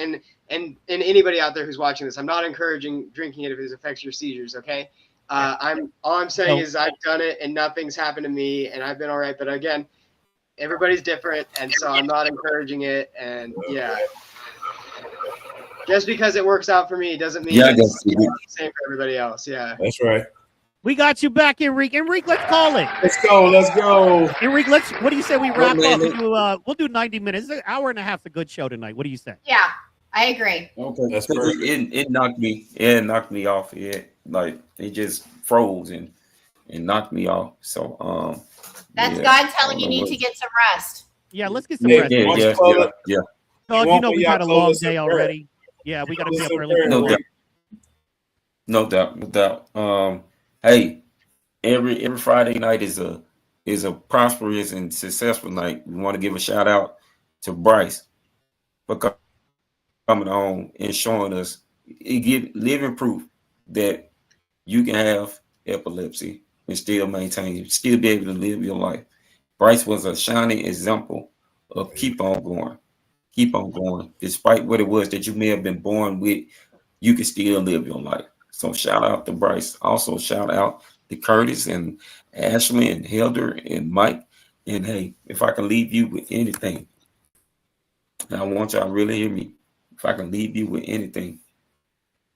and anybody out there who's watching this, I'm not encouraging drinking it if it affects your seizures. Okay, all I'm saying is I've done it and nothing's happened to me, and I've been all right. But again, everybody's different, and so I'm not encouraging it. And yeah, just because it works out for me doesn't mean it's the same for everybody else. Yeah, that's right. We got you back, Enrique. Enrique, let's call it. Let's go. Enrique, what do you say we wrap up? We'll do 90 minutes. An hour and a half, a good show tonight. What do you say? Yeah, I agree. Okay, that's perfect. It knocked me. Yeah, it knocked me off. Yeah, like it just froze, and and knocked me off. So That's yeah, God I telling don't you know need what. to get some rest. Yeah, let's get some Nick, rest. Yeah, why don't yeah, you close yeah, it? yeah. Dog, You you want know me, we've y'all had a close long us in day prayer. already. Yeah, we got to be up early. No doubt, no doubt, no doubt. Hey, every Friday night is a prosperous and successful night. We want to give a shout out to Bryce for coming on and showing us, it give living proof that you can have epilepsy and still maintain, still be able to live your life. Bryce was a shining example of keep on going, despite what it was that you may have been born with. You can still live your life. So shout out to Bryce. Also shout out to Curtis and Ashley and Hilder and Mike. And hey, if I can leave you with anything, and I want y'all to really hear me. If I can leave you with anything,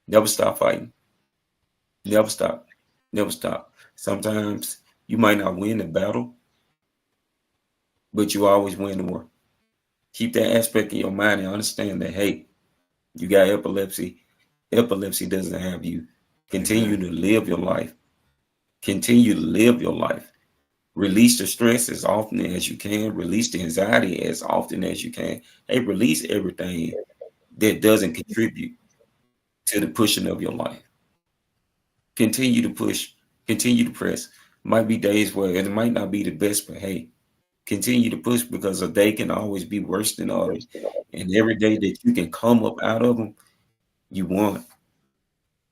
never stop fighting. Never stop. Never stop. Sometimes you might not win the battle, but you always win the war. Keep that aspect in your mind and understand that, hey, you got epilepsy. Epilepsy doesn't have you. Continue to live your life. Continue to live your life. Release the stress as often as you can. Release the anxiety as often as you can. Hey, release everything that doesn't contribute to the pushing of your life. Continue to push. Continue to press. Might be days where it might not be the best, but hey, continue to push because a day can always be worse than the other. And every day that you can come up out of them, you won.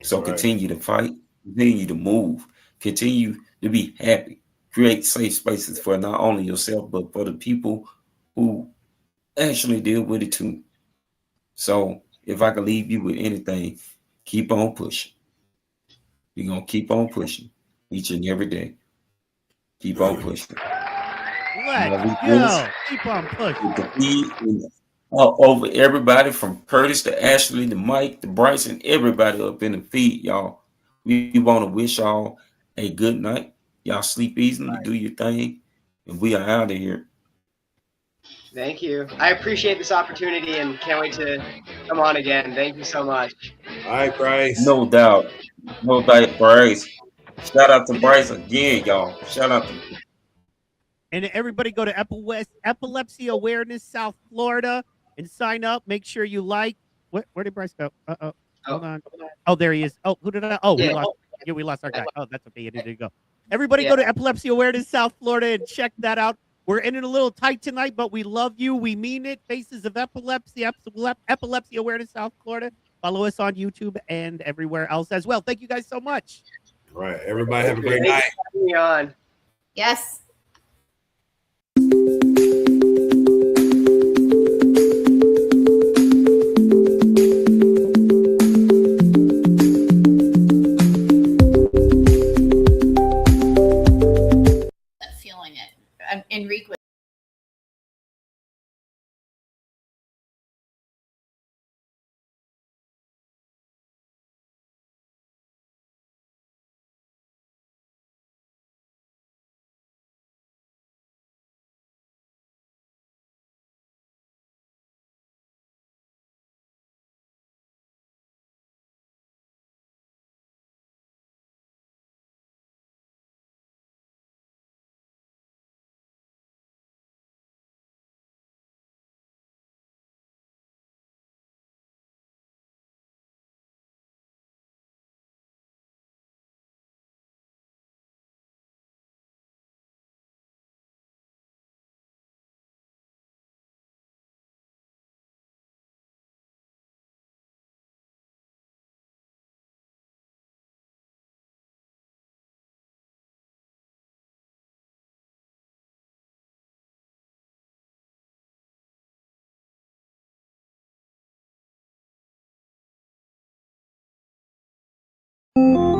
So Right. continue to fight, continue to move, continue to be happy. Create safe spaces for not only yourself, but for the people who actually deal with it too. So if I can leave you with anything, keep on pushing. We're going to keep on pushing each and every day. Keep on pushing. Let's We finish go. Keep on pushing. with the feed over everybody from Curtis to Ashley to Mike to Bryson, everybody up in the feed, y'all. We want to wish y'all a good night. Y'all sleep easily, do your thing, and we are out of here. Thank you. I appreciate this opportunity and can't wait to come on again. Thank you so much. All right, Bryce. No doubt. No doubt, Bryce. Shout out to Bryce again, y'all. Shout out to And everybody go to Epilepsy Awareness South Florida and sign up. Make sure you like. Where did Bryce go? Hold on. Oh, there he is. Oh, who did I? Oh, we Yeah. lost. Yeah, we lost our guy. Oh, that's okay. He didn't go. Everybody Yeah. go to Epilepsy Awareness South Florida and check that out. We're in it a little tight tonight, but we love you. We mean it. Faces of Epilepsy, Epilepsy Awareness South Florida. Follow us on YouTube and everywhere else as well. Thank you guys so much. All right, everybody have a great Thank you night. for having me on. Yes. Feeling it. Enrique you